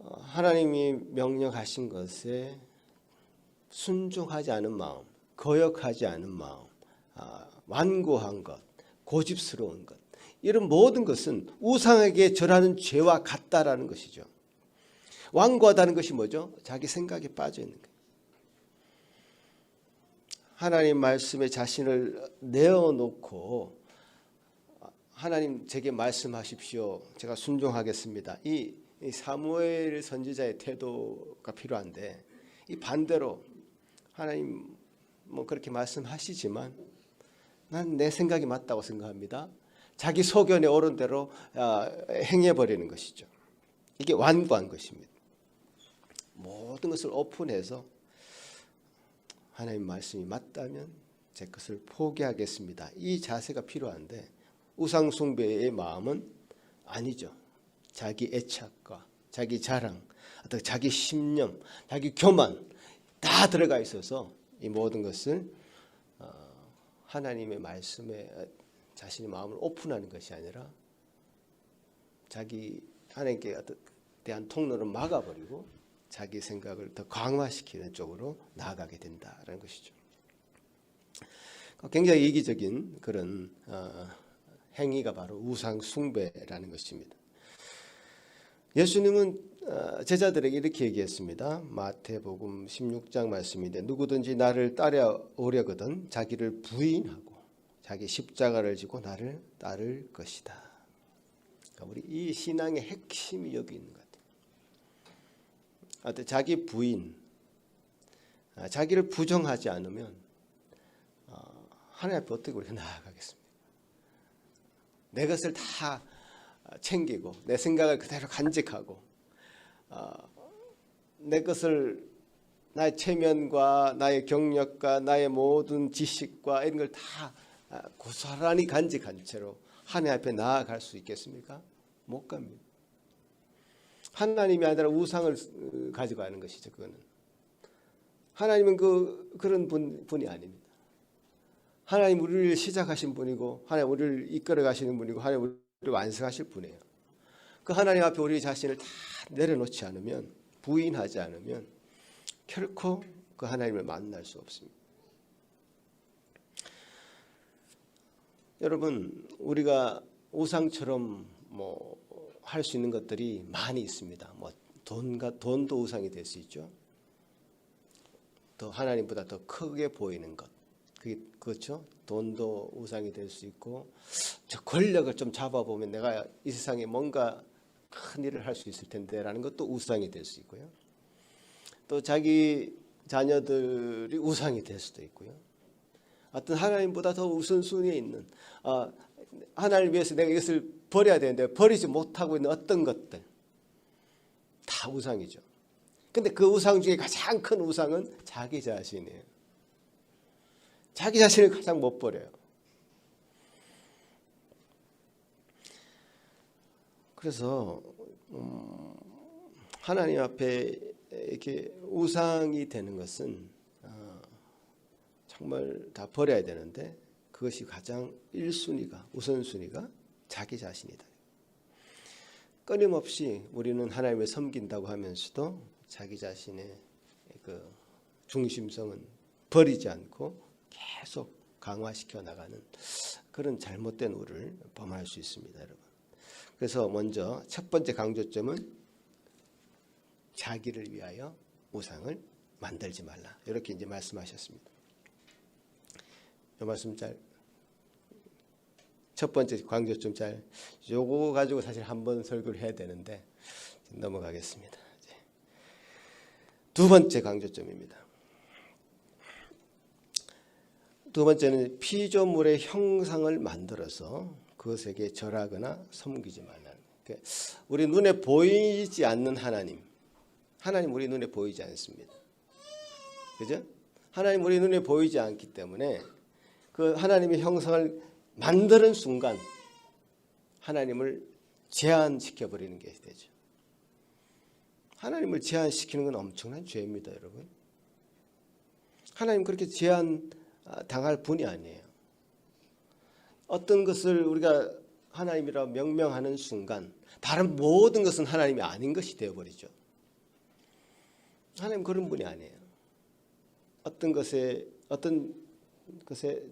하나님이 명령하신 것에 순종하지 않은 마음, 거역하지 않은 마음, 완고한 것, 고집스러운 것, 이런 모든 것은 우상에게 절하는 죄와 같다라는 것이죠. 완고하다는 것이 뭐죠? 자기 생각에 빠져 있는 거예요. 하나님 말씀에 자신을 내어놓고 하나님 제게 말씀하십시오. 제가 순종하겠습니다. 이 사무엘 선지자의 태도가 필요한데, 이 반대로 하나님 그렇게 말씀하시지만 난 내 생각이 맞다고 생각합니다. 자기 소견에 옳은 대로 행해버리는 것이죠. 이게 완고한 것입니다. 모든 것을 오픈해서 하나님 말씀이 맞다면 제 것을 포기하겠습니다. 이 자세가 필요한데 우상 숭배의 마음은 아니죠. 자기 애착과 자기 자랑, 어떤 자기 신념, 자기 교만 다 들어가 있어서 이 모든 것을 하나님의 말씀에 자신의 마음을 오픈하는 것이 아니라 자기 하나님께 대한 통로를 막아버리고 자기 생각을 더 강화시키는 쪽으로 나아가게 된다라는 것이죠. 굉장히 이기적인 그런 행위가 바로 우상 숭배라는 것입니다. 예수님은 제자들에게 이렇게 얘기했습니다. 마태복음 16장 말씀인데 누구든지 나를 따라오려거든 자기를 부인하고 자기 십자가를 지고 나를 따를 것이다. 그러니까 우리 이 신앙의 핵심이 여기 있는 것 같아요. 자기 부인, 자기를 부정하지 않으면 하나님 앞에 어떻게 우리가 나아가겠습니까? 내 것을 다 챙기고 내 생각을 그대로 간직하고 내 것을 나의 체면과 나의 경력과 나의 모든 지식과 이런 걸 다 고스란히 간직한 채로 하나님 앞에 나아갈 수 있겠습니까? 못 갑니다. 하나님이 아니라 우상을 가지고 하는 것이죠. 그거는 하나님은 그런 분이 아닙니다. 하나님 우리를 시작하신 분이고 하나님 우리를 이끌어 가시는 분이고 하나님 우리를 완성하실 분이에요. 그 하나님 앞에 우리 자신을 다 내려놓지 않으면 부인하지 않으면 결코 그 하나님을 만날 수 없습니다. 여러분 우리가 우상처럼 할 수 있는 것들이 많이 있습니다. 돈도 우상이 될 수 있죠. 더 하나님보다 더 크게 보이는 것. 그게 그렇죠. 돈도 우상이 될 수 있고 저 권력을 좀 잡아보면 내가 이 세상에 뭔가 큰 일을 할 수 있을 텐데라는 것도 우상이 될 수 있고요. 또 자기 자녀들이 우상이 될 수도 있고요. 어떤 하나님보다 더 우선순위에 있는 하나님을 위해서 내가 이것을 버려야 되는데 버리지 못하고 있는 어떤 것들 다 우상이죠. 근데 그 우상 중에 가장 큰 우상은 자기 자신이에요. 자기 자신을 가장 못 버려요. 그래서 하나님 앞에 이렇게 우상이 되는 것은 정말 다 버려야 되는데 그것이 가장 1순위가 우선순위가 자기 자신이다. 끊임없이 우리는 하나님을 섬긴다고 하면서도 자기 자신의 그 중심성은 버리지 않고 계속 강화시켜 나가는 그런 잘못된 우를 범할 수 있습니다, 여러분. 그래서 먼저 첫 번째 강조점은 자기를 위하여 우상을 만들지 말라. 이렇게 이제 말씀하셨습니다. 이 말씀 첫 번째 강조점 요거 가지고 사실 한번 설교를 해야 되는데 넘어가겠습니다. 두 번째 강조점입니다. 두 번째는 피조물의 형상을 만들어서 그것에게 절하거나 섬기지 말라는 거예요. 우리 눈에 보이지 않는 하나님 우리 눈에 보이지 않습니다. 그죠? 하나님 우리 눈에 보이지 않기 때문에 그 하나님의 형상을 만드는 순간 하나님을 제한시켜 버리는 게 되죠. 하나님을 제한시키는 건 엄청난 죄입니다, 여러분. 하나님 그렇게 제한 당할 분이 아니에요. 어떤 것을 우리가 하나님이라고 명명하는 순간 다른 모든 것은 하나님이 아닌 것이 되어버리죠. 하나님 그런 분이 아니에요. 어떤 것에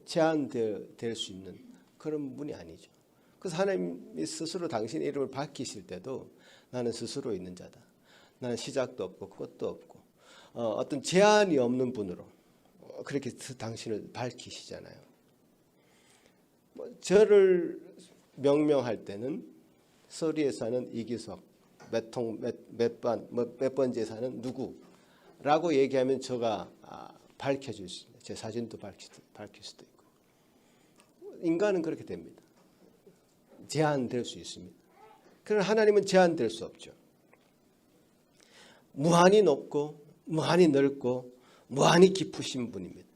제한될 수 있는 그런 분이 아니죠. 그래서 하나님이 스스로 당신의 이름을 밝히실 때도 나는 스스로 있는 자다. 나는 시작도 없고 끝도 없고 어떤 제한이 없는 분으로 그렇게 당신을 밝히시잖아요. 저를 명명할 때는 서리에 사는 이기석, 몇 번지에 사는 누구라고 얘기하면 저가 밝혀질 수 있습니다. 제 사진도 밝힐 수도 있고. 인간은 그렇게 됩니다. 제한될 수 있습니다. 그러나 하나님은 제한될 수 없죠. 무한히 높고 무한히 넓고 무한히 깊으신 분입니다.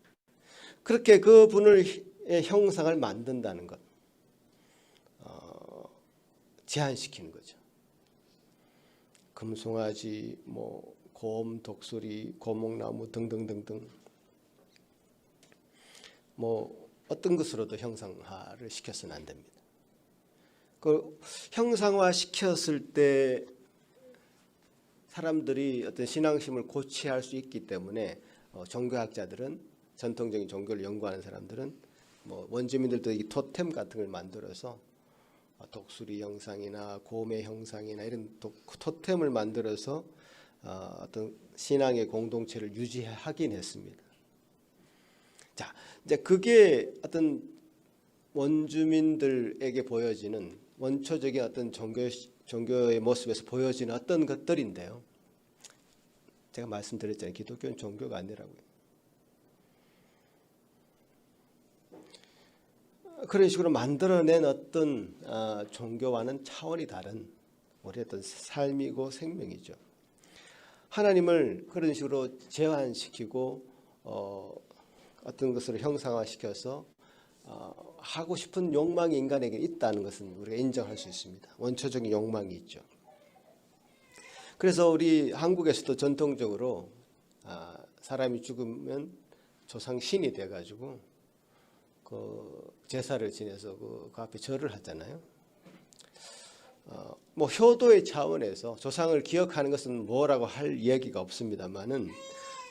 그렇게 그 분의 형상을 만든다는 것, 제한시키는 거죠. 금송아지, 곰, 독수리, 고목나무 등등등등 어떤 것으로도 형상화를 시켜서는 안 됩니다. 그 형상화 시켰을 때 사람들이 어떤 신앙심을 고취할 수 있기 때문에 종교학자들은, 전통적인 종교를 연구하는 사람들은 원주민들도 이 토템 같은 걸 만들어서 독수리 형상이나 곰의 형상이나 이런 토템을 만들어서 어떤 신앙의 공동체를 유지하긴 했습니다. 자, 이제 그게 어떤 원주민들에게 보여지는 원초적인 어떤 종교의 모습에서 보여지는 어떤 것들인데요. 제가 말씀드렸잖아요. 기독교는 종교가 아니라고요. 그런 식으로 만들어낸 어떤 종교와는 차원이 다른 우리 어떤 삶이고 생명이죠. 하나님을 그런 식으로 제한시키고 어떤 것으로 형상화시켜서 하고 싶은 욕망이 인간에게 있다는 것은 우리가 인정할 수 있습니다. 원초적인 욕망이 있죠. 그래서 우리 한국에서도 전통적으로 사람이 죽으면 조상 신이 돼가지고 그 제사를 지내서 그 앞에 절을 하잖아요. 효도의 차원에서 조상을 기억하는 것은 뭐라고 할 얘기가 없습니다만은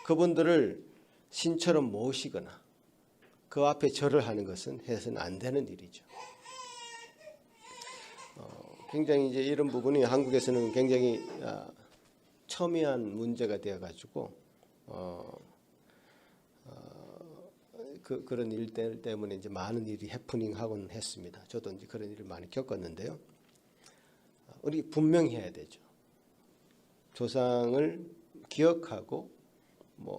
그분들을 신처럼 모시거나 그 앞에 절을 하는 것은 해서는 안 되는 일이죠. 굉장히 이제 이런 부분이 한국에서는 굉장히 첨예한 문제가 되어가지고 그런 일들 때문에 이제 많은 일이 해프닝하곤 했습니다. 저도 이제 그런 일을 많이 겪었는데요. 우리 분명히 해야 되죠. 조상을 기억하고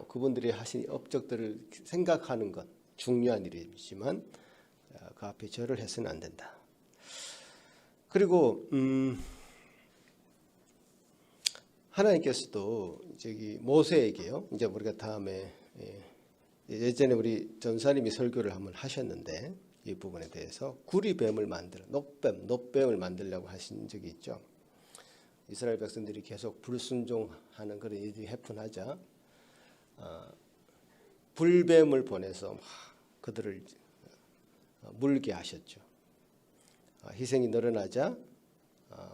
그분들이 하신 업적들을 생각하는 것 중요한 일이지만 그 앞에 절을 해서는 안 된다. 그리고 하나님께서도 모세에게요. 이제 우리가 다음에 예전에 우리 전사님이 설교를 한번 하셨는데 이 부분에 대해서 구리뱀을 만들어 놋뱀을 만들려고 하신 적이 있죠. 이스라엘 백성들이 계속 불순종하는 그런 일이 해픈하자 불뱀을 보내서 그들을 물게 하셨죠. 희생이 늘어나자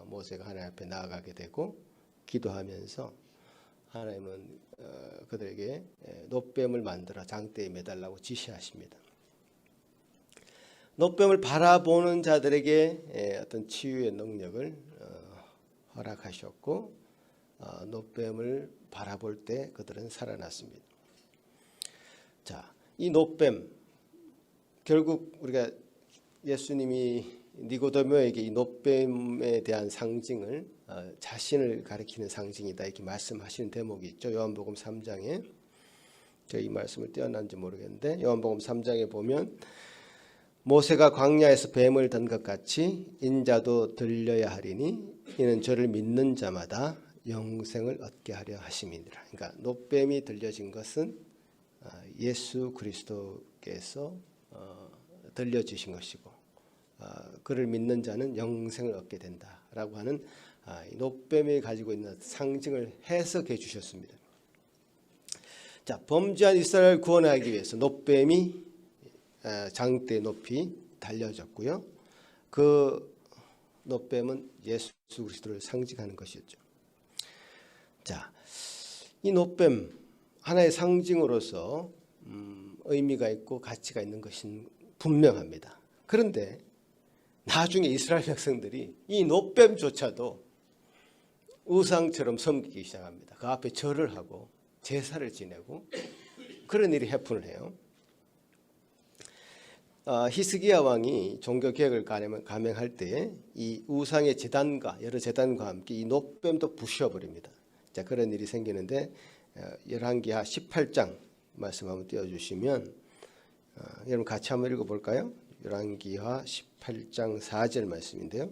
모세가 하나님 앞에 나아가게 되고 기도하면서 하나님은 그들에게 놋뱀을 만들어 장대에 매달라고 지시하십니다. 놋뱀을 바라보는 자들에게 어떤 치유의 능력을 허락하셨고 놋뱀을 바라볼 때 그들은 살아났습니다. 자, 이 놋뱀 결국 우리가 예수님이 니고데모에게 이 놋뱀에 대한 상징을 자신을 가리키는 상징이다 이렇게 말씀하시는 대목이 있죠. 요한복음 3장에 제가 이 말씀을 떼어놨는지 모르겠는데 요한복음 3장에 보면 모세가 광야에서 뱀을 든 것 같이 인자도 들려야 하리니 이는 저를 믿는 자마다 영생을 얻게 하려 하심이니라. 그러니까 놋뱀이 들려진 것은 예수 그리스도께서 들려주신 것이고 그를 믿는 자는 영생을 얻게 된다라고 하는 놋뱀이 가지고 있는 상징을 해석해 주셨습니다. 자, 범죄한 이스라엘을 구원하기 위해서 놋뱀이 장대 높이 달려졌고요. 그 놋뱀은 예수 그리스도를 상징하는 것이었죠. 자, 이 놋뱀 하나의 상징으로서 의미가 있고 가치가 있는 것은 분명합니다. 그런데 나중에 이스라엘 백성들이 이 놋뱀조차도 우상처럼 섬기기 시작합니다. 그 앞에 절을 하고 제사를 지내고 그런 일이 해픈을 해요. 히스기야 왕이 종교개혁을 감행할 때 이 우상의 제단과 여러 제단과 함께 이 놋뱀도 부셔버립니다. 자, 그런 일이 생기는데 열왕기하 18장 말씀 한번 띄워주시면 여러분 같이 한번 읽어볼까요? 열왕기하 18장 4절 말씀인데요.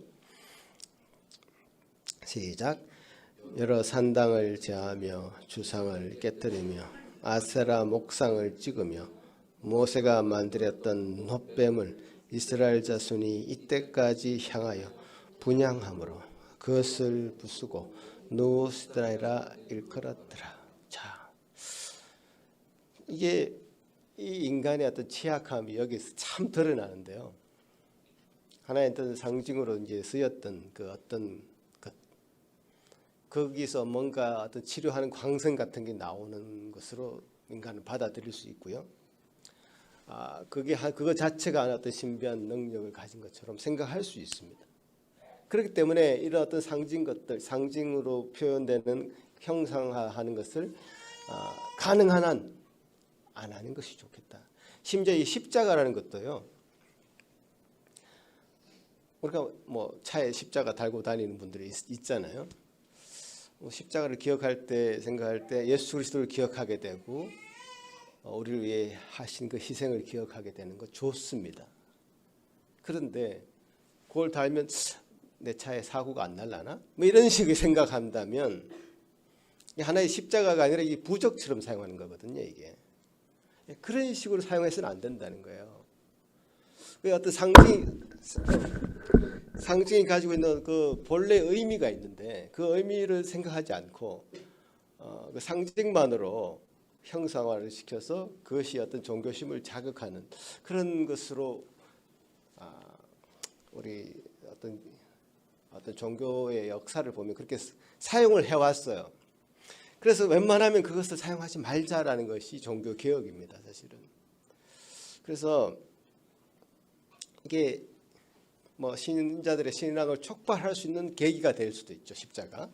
시작. 여러 산당을 제하며 주상을 깨뜨리며 아세라 목상을 찍으며 모세가 만들었던 놋뱀을 이스라엘 자손이 이때까지 향하여 분향함으로 그것을 부수고 노스드라이라 일컬었더라. 자, 이게 이 인간의 어떤 취약함이 여기서 참 드러나는데요. 하나의 어떤 상징으로 이제 쓰였던 그 어떤 것, 거기서 뭔가 어떤 치료하는 광선 같은 게 나오는 것으로 인간은 받아들일 수 있고요. 그거 자체가 어떤 신비한 능력을 가진 것처럼 생각할 수 있습니다. 그렇기 때문에 이런 어떤 상징 것들, 상징으로 표현되는 형상화하는 것을 가능한 한 안 하는 것이 좋겠다. 심지어 이 십자가라는 것도요. 우리가 뭐 차에 십자가 달고 다니는 분들이 있잖아요. 십자가를 기억할 때, 생각할 때 예수 그리스도를 기억하게 되고 우리를 위해 하신 그 희생을 기억하게 되는 거 좋습니다. 그런데 그걸 달면 내 차에 사고가 안 날라나? 뭐 이런 식의 생각한다면 하나의 십자가가 아니라 이 부적처럼 사용하는 거거든요. 이게 그런 식으로 사용해서는 안 된다는 거예요. 어떤 상징이 가지고 있는 그 본래 의미가 있는데 그 의미를 생각하지 않고 그 상징만으로 형상화를 시켜서 그것이 어떤 종교심을 자극하는 그런 것으로 우리 어떤 종교의 역사를 보면 그렇게 사용을 해왔어요. 그래서 웬만하면 그것을 사용하지 말자라는 것이 종교 개혁입니다, 사실은. 그래서 이게 뭐 신자들의 신앙을 촉발할 수 있는 계기가 될 수도 있죠, 십자가.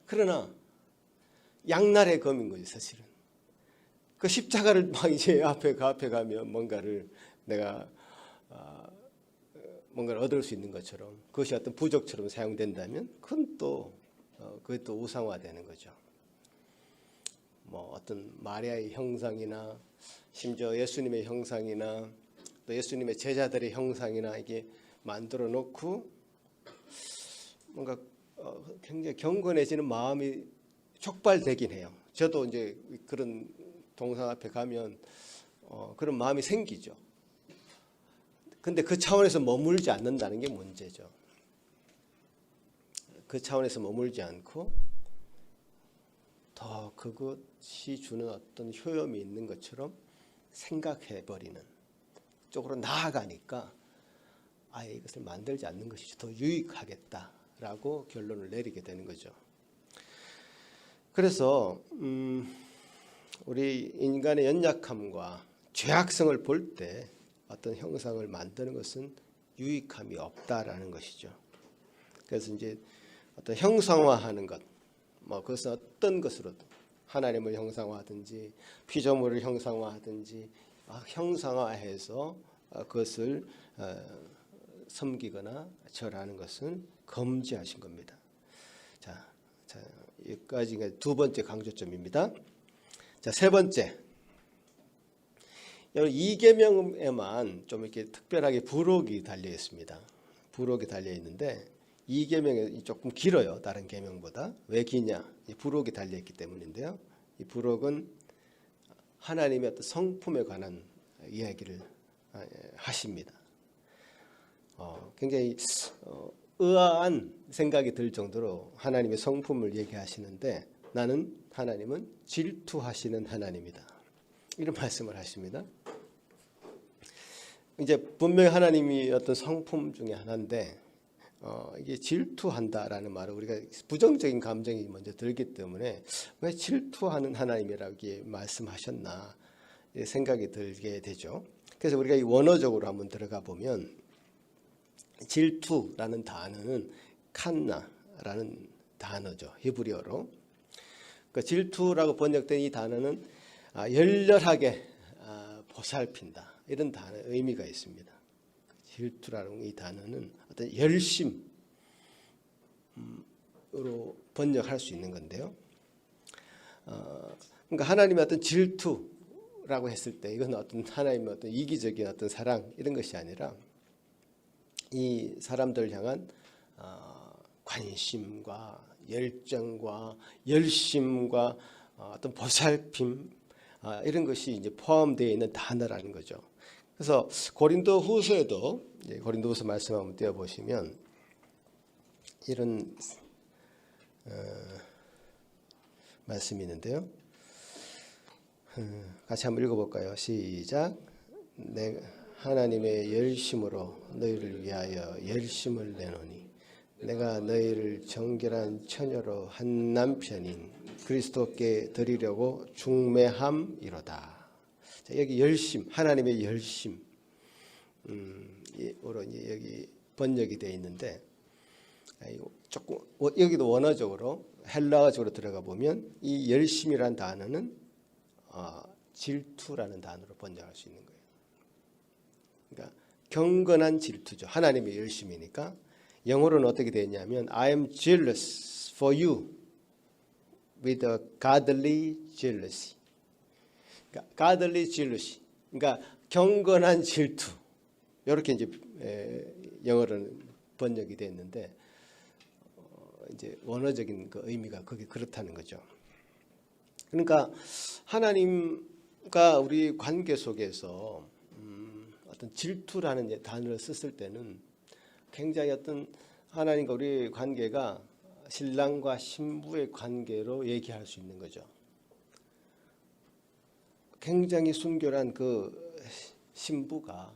그러나 양날의 검인 거지, 사실은. 그 십자가를 막 이제 그 앞에 가면 뭔가를 내가 뭔가를 얻을 수 있는 것처럼 그것이 어떤 부적처럼 사용된다면 그건 또 그게 또 우상화되는 거죠. 뭐 어떤 마리아의 형상이나 심지어 예수님의 형상이나 또 예수님의 제자들의 형상이나 이게 만들어 놓고 뭔가 굉장히 경건해지는 마음이 촉발되긴 해요. 저도 이제 그런 동상 앞에 가면 그런 마음이 생기죠. 근데 그 차원에서 머물지 않는다는 게 문제죠. 그 차원에서 머물지 않고 더 그것이 주는 어떤 효험이 있는 것처럼 생각해버리는 쪽으로 나아가니까 아예 이것을 만들지 않는 것이 더 유익하겠다라고 결론을 내리게 되는 거죠. 그래서 우리 인간의 연약함과 죄악성을 볼 때 어떤 형상을 만드는 것은 유익함이 없다라는 것이죠. 그래서 이제 어떤 형상화하는 것, 뭐 그것은 어떤 것으로든 하나님을 형상화하든지 피조물을 형상화하든지 형상화해서 그것을 섬기거나 절하는 것은 금지하신 겁니다. 자, 여기까지가 두 번째 강조점입니다. 자, 세 번째. 이 계명에만 좀 이렇게 특별하게 부록이 달려 있습니다. 부록이 달려 있는데 이 계명이 조금 길어요. 다른 계명보다. 왜 기냐? 이 부록이 달려 있기 때문인데요. 이 부록은 하나님의 어떤 성품에 관한 이야기를 하십니다. 굉장히 의아한 생각이 들 정도로 하나님의 성품을 얘기하시는데 나는 하나님은 질투하시는 하나님이다. 이런 말씀을 하십니다. 이제 분명히 하나님이 어떤 성품 중에 하나인데 이게 질투한다라는 말은 우리가 부정적인 감정이 먼저 들기 때문에 왜 질투하는 하나님이라고 말씀하셨나 생각이 들게 되죠. 그래서 우리가 이 원어적으로 한번 들어가 보면 질투라는 단어는 칸나라는 단어죠. 히브리어로. 그 질투라고 번역된 이 단어는 열렬하게 보살핀다. 이런 단어 의미가 있습니다. 질투라는 이 단어는 어떤 열심으로 번역할 수 있는 건데요. 그러니까 하나님의 어떤 질투라는 사랑이라고 했을 때 이건 어떤 하나님의 어떤 이기적인 어떤 사랑 이런 것이 아니라 이 사람들 향한 관심과 열정과 열심과 어떤 보살핌 이런 것이 이제 포함되어 있는 단어라는 거죠. 그래서 고린도후서에도 고린도후서 말씀 한번 띄워 보시면 이런 말씀이 있는데요. 같이 한번 읽어볼까요? 시작. 내 하나님의 열심으로 너희를 위하여 열심을 내노니 내가 너희를 정결한 처녀로 한 남편인 그리스도께 드리려고 중매함이로다. 자, 여기 열심, 하나님의 열심, 여기 번역이 되어 있는데 조금 여기도 원어적으로 헬라어적으로 들어가 보면 이 열심이라는 단어는 질투라는 단어로 번역할 수 있는 거예요. 그러니까 경건한 질투죠. 하나님의 열심이니까 영어로는 어떻게 되냐면 I am jealous for you with a godly jealousy. 그러니까 godly jealousy. 그러니까 경건한 질투. 이렇게 이제 영어로는 번역이 됐는데 이제 원어적인 그 의미가 그게 그렇다는 거죠. 그러니까 하나님과 우리 관계 속에서 어떤 질투라는 단어를 썼을 때는 굉장히 어떤 하나님과 우리 관계가 신랑과 신부의 관계로 얘기할 수 있는 거죠. 굉장히 순결한 그 신부가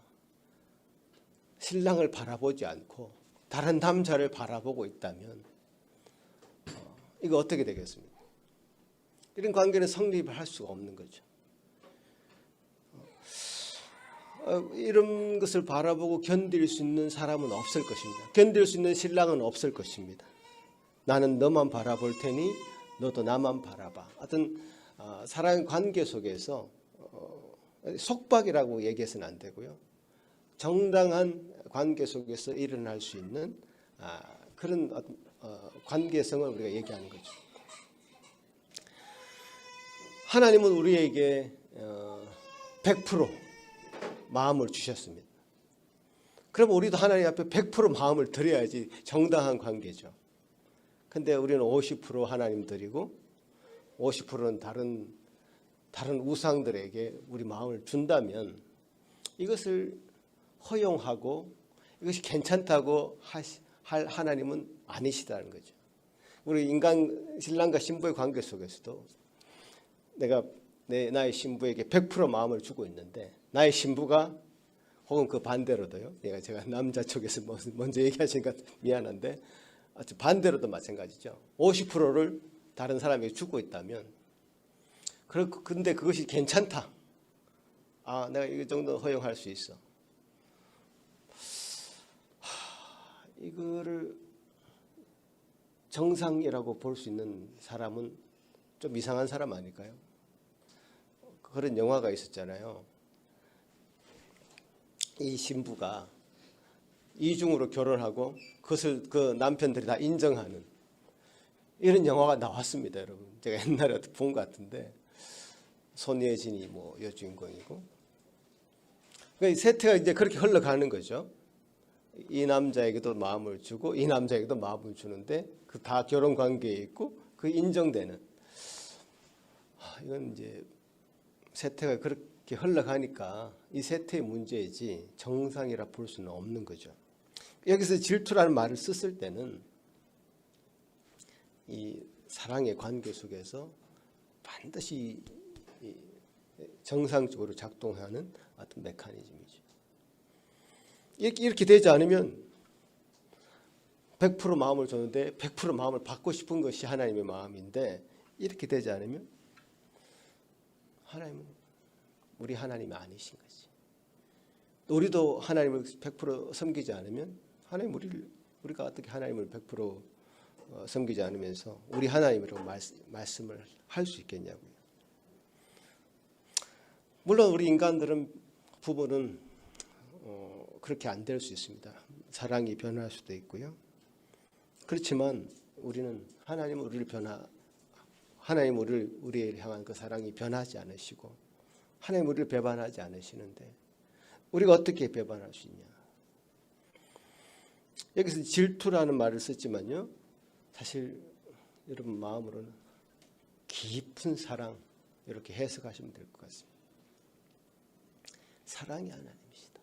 신랑을 바라보지 않고 다른 남자를 바라보고 있다면 이거 어떻게 되겠습니까? 이런 관계는 성립을 할 수가 없는 거죠. 이런 것을 바라보고 견딜 수 있는 사람은 없을 것입니다. 견딜 수 있는 신랑은 없을 것입니다. 나는 너만 바라볼 테니 너도 나만 바라봐. 어떤 사랑 관계 속에서 속박이라고 얘기해서는 안 되고요. 정당한 관계 속에서 일어날 수 있는 그런 관계성을 우리가 얘기하는 거죠. 하나님은 우리에게 100% 마음을 주셨습니다. 그럼 우리도 하나님 앞에 100% 마음을 드려야지 정당한 관계죠. 근데 우리는 50% 하나님 드리고 50%는 다른 우상들에게 우리 마음을 준다면 이것을 허용하고 이것이 괜찮다고 할 하나님은 아니시다는 거죠. 우리 인간 신랑과 신부의 관계 속에서도 내가 나의 신부에게 100% 마음을 주고 있는데 나의 신부가 혹은 그 반대로도요. 제가 남자 쪽에서 먼저 얘기하시니까 미안한데 반대로도 마찬가지죠. 50%를 다른 사람에게 주고 있다면 근데 그것이 괜찮다. 내가 이 정도 허용할 수 있어. 이거를 정상이라고 볼 수 있는 사람은 좀 이상한 사람 아닐까요? 그런 영화가 있었잖아요. 이 신부가 이중으로 결혼하고 그것을 그 남편들이 다 인정하는 이런 영화가 나왔습니다, 여러분. 제가 옛날에 본 것 같은데 손예진이 여주인공이고. 그러니까 이 세태가 이제 그렇게 흘러가는 거죠. 이 남자에게도 마음을 주고 이 남자에게도 마음을 주는데 그 다 결혼 관계에 있고 그 인정되는. 이건 이제 세태가 그렇게 흘러가니까 이 세태의 문제이지 정상이라 볼 수는 없는 거죠. 여기서 질투라는 말을 썼을 때는 이 사랑의 관계 속에서 반드시 정상적으로 작동하는 어떤 메커니즘이죠. 이렇게 되지 않으면 100% 마음을 줬는데 100% 마음을 받고 싶은 것이 하나님의 마음인데 이렇게 되지 않으면 하나님은 우리 하나님이 아니신 거지. 우리도 하나님을 100% 섬기지 않으면 하나님 우리가 어떻게 하나님을 100% 섬기지 않으면서 우리 하나님이라고 말씀을 할 수 있겠냐고요. 물론 우리 인간들은 부부는 그렇게 안 될 수 있습니다. 사랑이 변할 수도 있고요. 그렇지만 우리는 하나님은 우리를 향한 그 사랑이 변하지 않으시고 하나님 우리를 배반하지 않으시는데 우리가 어떻게 배반할 수 있냐. 여기서 질투라는 말을 썼지만요, 사실 여러분 마음으로는 깊은 사랑 이렇게 해석하시면 될 것 같습니다. 사랑이 하나님이시다.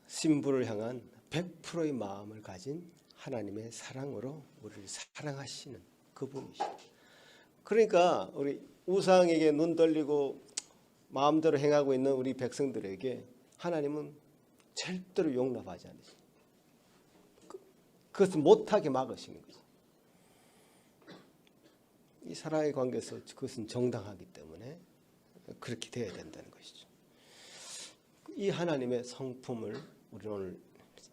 신부를 향한 100%의 마음을 가진 하나님의 사랑으로 우리를 사랑하시는 그분이시다. 그러니까 우리 우상에게 눈 돌리고 마음대로 행하고 있는 우리 백성들에게 하나님은 절대로 용납하지 않으십니다. 그것을 못하게 막으시는 거죠. 이 사랑의 관계에서 그것은 정당하기 때문에 그렇게 되어야 된다는 것이죠. 이 하나님의 성품을 우리 오늘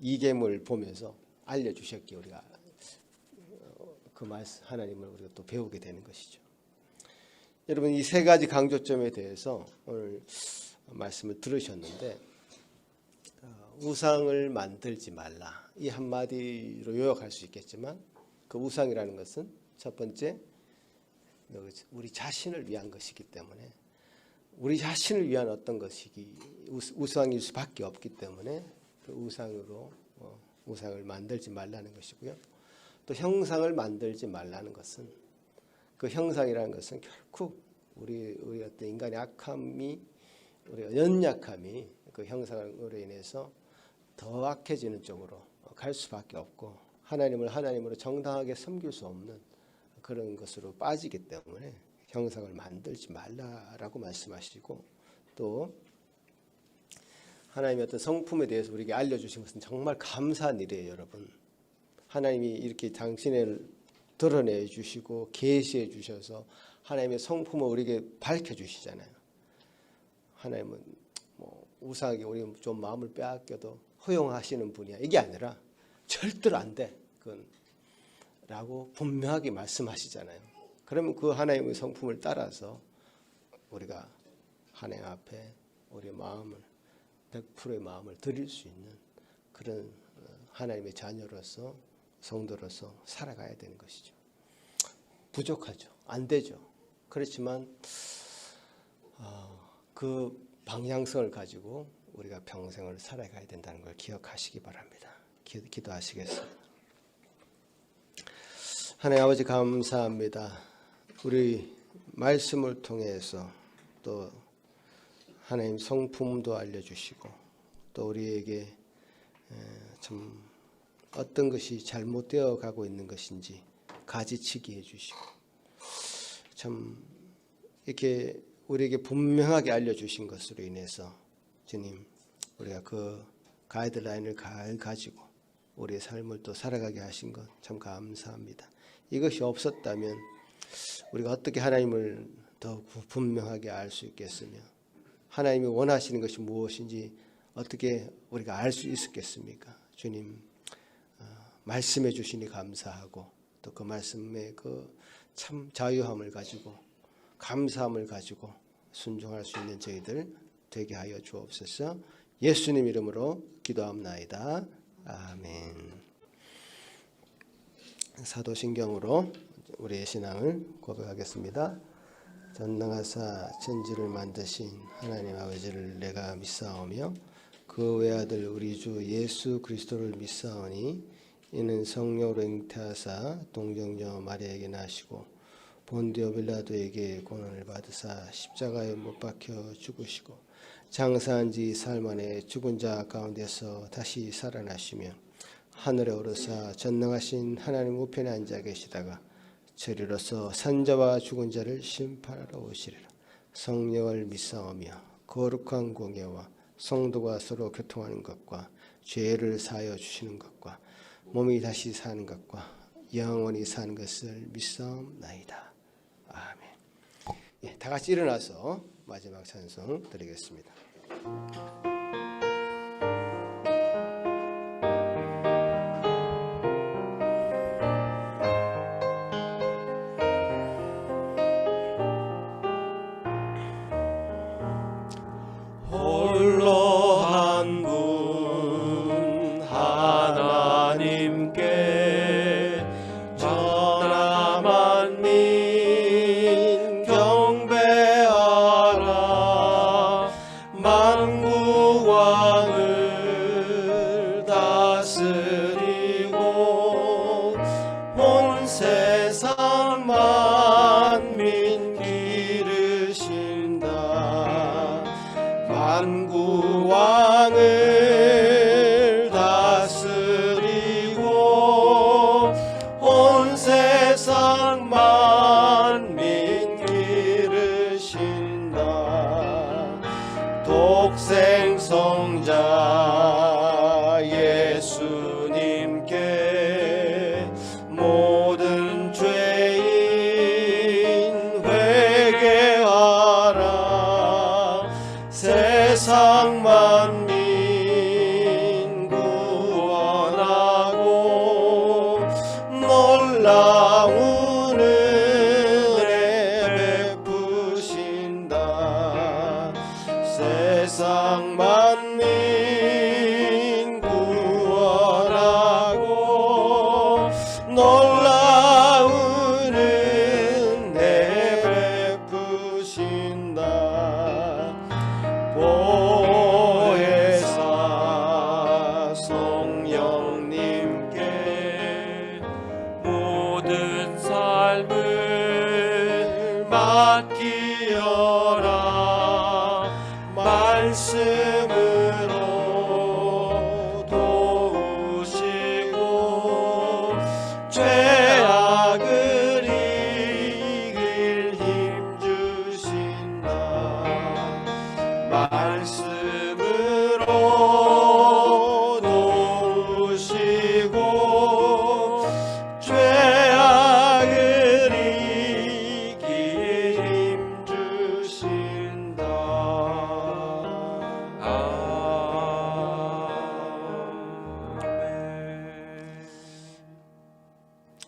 이계물 보면서 알려주셨기에 우리가 그 말씀 하나님을 우리가 또 배우게 되는 것이죠. 여러분 이 세 가지 강조점에 대해서 오늘 말씀을 들으셨는데 우상을 만들지 말라 이 한마디로 요약할 수 있겠지만 그 우상이라는 것은 첫 번째 우리 자신을 위한 것이기 때문에 우리 자신을 위한 어떤 것이기 우상일 수밖에 없기 때문에 그 우상을 만들지 말라는 것이고요. 또 형상을 만들지 말라는 것은 그 형상이라는 것은 결코 우리 어떤 인간의 악함이 우리가 연약함이 그 형상으로 인해서 더 악해지는 쪽으로 갈 수밖에 없고 하나님을 하나님으로 정당하게 섬길 수 없는 그런 것으로 빠지기 때문에 형상을 만들지 말라라고 말씀하시고 또 하나님의 어떤 성품에 대해서 우리에게 알려주신 것은 정말 감사한 일이에요. 여러분 하나님이 이렇게 당신을 드러내 주시고 계시해 주셔서 하나님의 성품을 우리에게 밝혀주시잖아요. 하나님은 뭐 우상하게 우리 좀 마음을 빼앗겨도 허용하시는 분이야 이게 아니라 절대로 안 돼 그건 라고 분명하게 말씀하시잖아요. 그러면 그 하나님의 성품을 따라서 우리가 하나님 앞에 우리의 마음을 100%의 마음을 드릴 수 있는 그런 하나님의 자녀로서 성도로서 살아가야 되는 것이죠. 부족하죠. 안 되죠. 그렇지만 그 방향성을 가지고 우리가 평생을 살아가야 된다는 걸 기억하시기 바랍니다. 기도하시겠습니다. 하나님 아버지 감사합니다. 우리 말씀을 통해서 또 하나님 성품도 알려주시고 또 우리에게 참 어떤 것이 잘못되어 가고 있는 것인지 가지치기 해주시고 참 이렇게 우리에게 분명하게 알려주신 것으로 인해서 주님 우리가 그 가이드라인을 가지고 우리의 삶을 또 살아가게 하신 것 참 감사합니다. 이것이 없었다면 우리가 어떻게 하나님을 더 분명하게 알 수 있겠으며 하나님이 원하시는 것이 무엇인지 어떻게 우리가 알 수 있었겠습니까? 주님 말씀해 주시니 감사하고 또 그 말씀의 그 참 자유함을 가지고 감사함을 가지고 순종할 수 있는 저희들 되게 하여 주옵소서. 예수님 이름으로 기도합나이다. 아멘. 사도신경으로 우리의 신앙을 고백하겠습니다. 전능하사 천지를 만드신 하나님 아버지를 내가 믿사오며 그 외아들 우리 주 예수 그리스도를 믿사오니 이는 성령으로 잉태하사 동정녀 마리아에게 나시고 본디오 빌라도에게 고난을 받으사 십자가에 못 박혀 죽으시고 장사한 지 사흘 만에 죽은 자 가운데서 다시 살아나시며 하늘에 오르사 전능하신 하나님 우편에 앉아 계시다가 저리로서 산자와 죽은 자를 심판하러 오시리라. 성령을 믿사오며 거룩한 공예와 성도가 서로 교통하는 것과 죄를 사하여 주시는 것과 몸이 다시 사는 것과 영원히 사는 것을 믿사옵나이다. 아멘. 예, 다 같이 일어나서 마지막 찬송 드리겠습니다. 홀로 한 분 하나님께 전하 만민 경배 세상 만민 구원하고 놀라운 은혜 베푸신다. 세상 만민 구원하고 놀라운 은혜 베푸신다. 보혜사 성령님께 모든 삶을 맡기어라. 말씀으로 도우시고 죄악을 이길 힘 주신다. 말씀으로 도우시고 죄악을 이길 힘 주신다.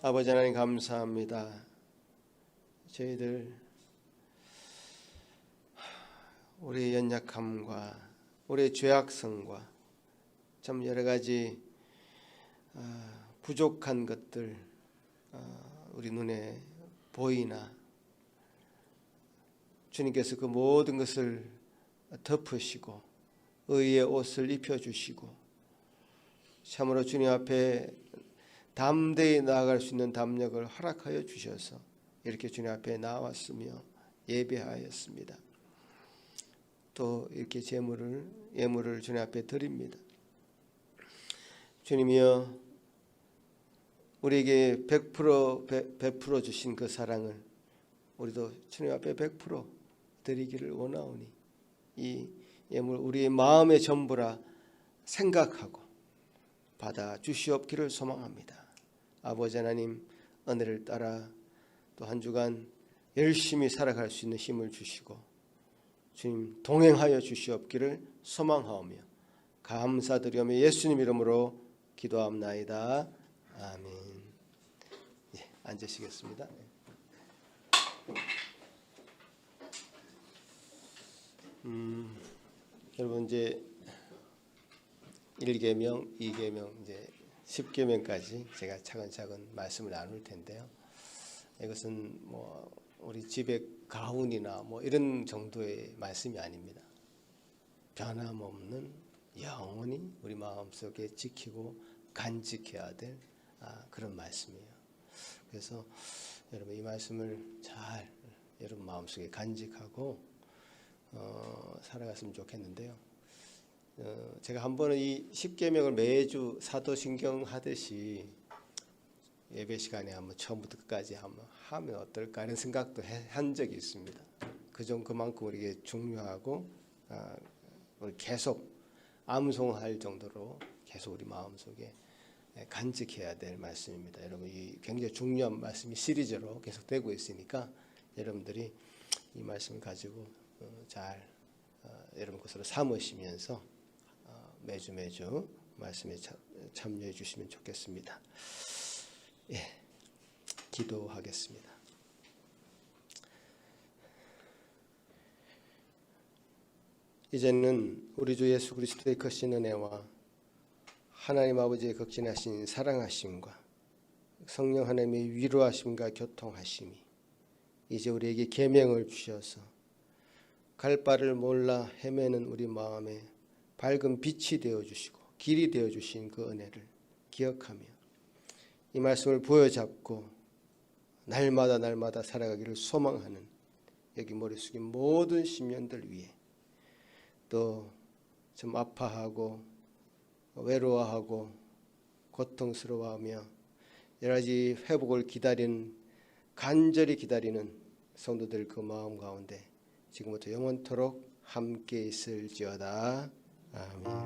아버지 하나님 감사합니다. 저희들 우리의 연약함과 우리의 죄악성과 참 여러 가지 부족한 것들 우리 눈에 보이나 주님께서 그 모든 것을 덮으시고 의의 옷을 입혀주시고 참으로 주님 앞에 담대히 나아갈 수 있는 담력을 허락하여 주셔서 이렇게 주님 앞에 나왔으며 예배하였습니다. 또 이렇게 예물을 주님 앞에 드립니다. 주님이여 우리에게 100% 베풀어 주신 그 사랑을 우리도 주님 앞에 100% 드리기를 원하오니 이 예물 우리의 마음의 전부라 생각하고 받아 주시옵기를 소망합니다. 아버지 하나님 은혜를 따라 또 한 주간 열심히 살아갈 수 있는 힘을 주시고 주님 동행하여 주시옵기를 소망하오며 감사드리오며 예수님 이름으로 기도합나이다. 아멘. 예, 앉으시겠습니다. 여러분 이제 1계명, 2계명, 이제 10계명까지 제가 차근차근 말씀을 나눌 텐데요. 이것은 뭐 우리 집의 가훈이나 뭐 이런 정도의 말씀이 아닙니다. 변함없는 영원히 우리 마음속에 지키고 간직해야 될 그런 말씀이에요. 그래서 여러분 이 말씀을 잘 여러분 마음속에 간직하고 살아갔으면 좋겠는데요. 제가 한 번은 이 10계명을 매주 사도신경 하듯이 예배 시간에 한번 처음부터 끝까지 한번 하면 어떨까 이런 생각도 한 적이 있습니다. 그만큼 우리에게 중요하고 우리 계속 암송할 정도로 계속 우리 마음속에 간직해야 될 말씀입니다. 여러분 이 굉장히 중요한 말씀이 시리즈로 계속 되고 있으니까 여러분들이 이 말씀을 가지고 잘 여러분 것으로 삼으시면서 매주 말씀에 참여해 주시면 좋겠습니다. 예, 기도하겠습니다. 이제는 우리 주 예수 그리스도의 크신 은혜와 하나님 아버지의 극진하신 사랑하심과 성령 하나님의 위로하심과 교통하심이 이제 우리에게 계명을 주셔서 갈 바를 몰라 헤매는 우리 마음에 밝은 빛이 되어주시고 길이 되어주신 그 은혜를 기억하며 이 말씀을 부여잡고 날마다 살아가기를 소망하는 여기 머리 숙인 모든 심령들 위해 또 좀 아파하고 외로워하고 고통스러워하며 여러 가지 회복을 간절히 기다리는 성도들 그 마음 가운데 지금부터 영원토록 함께 있을지어다. 아멘.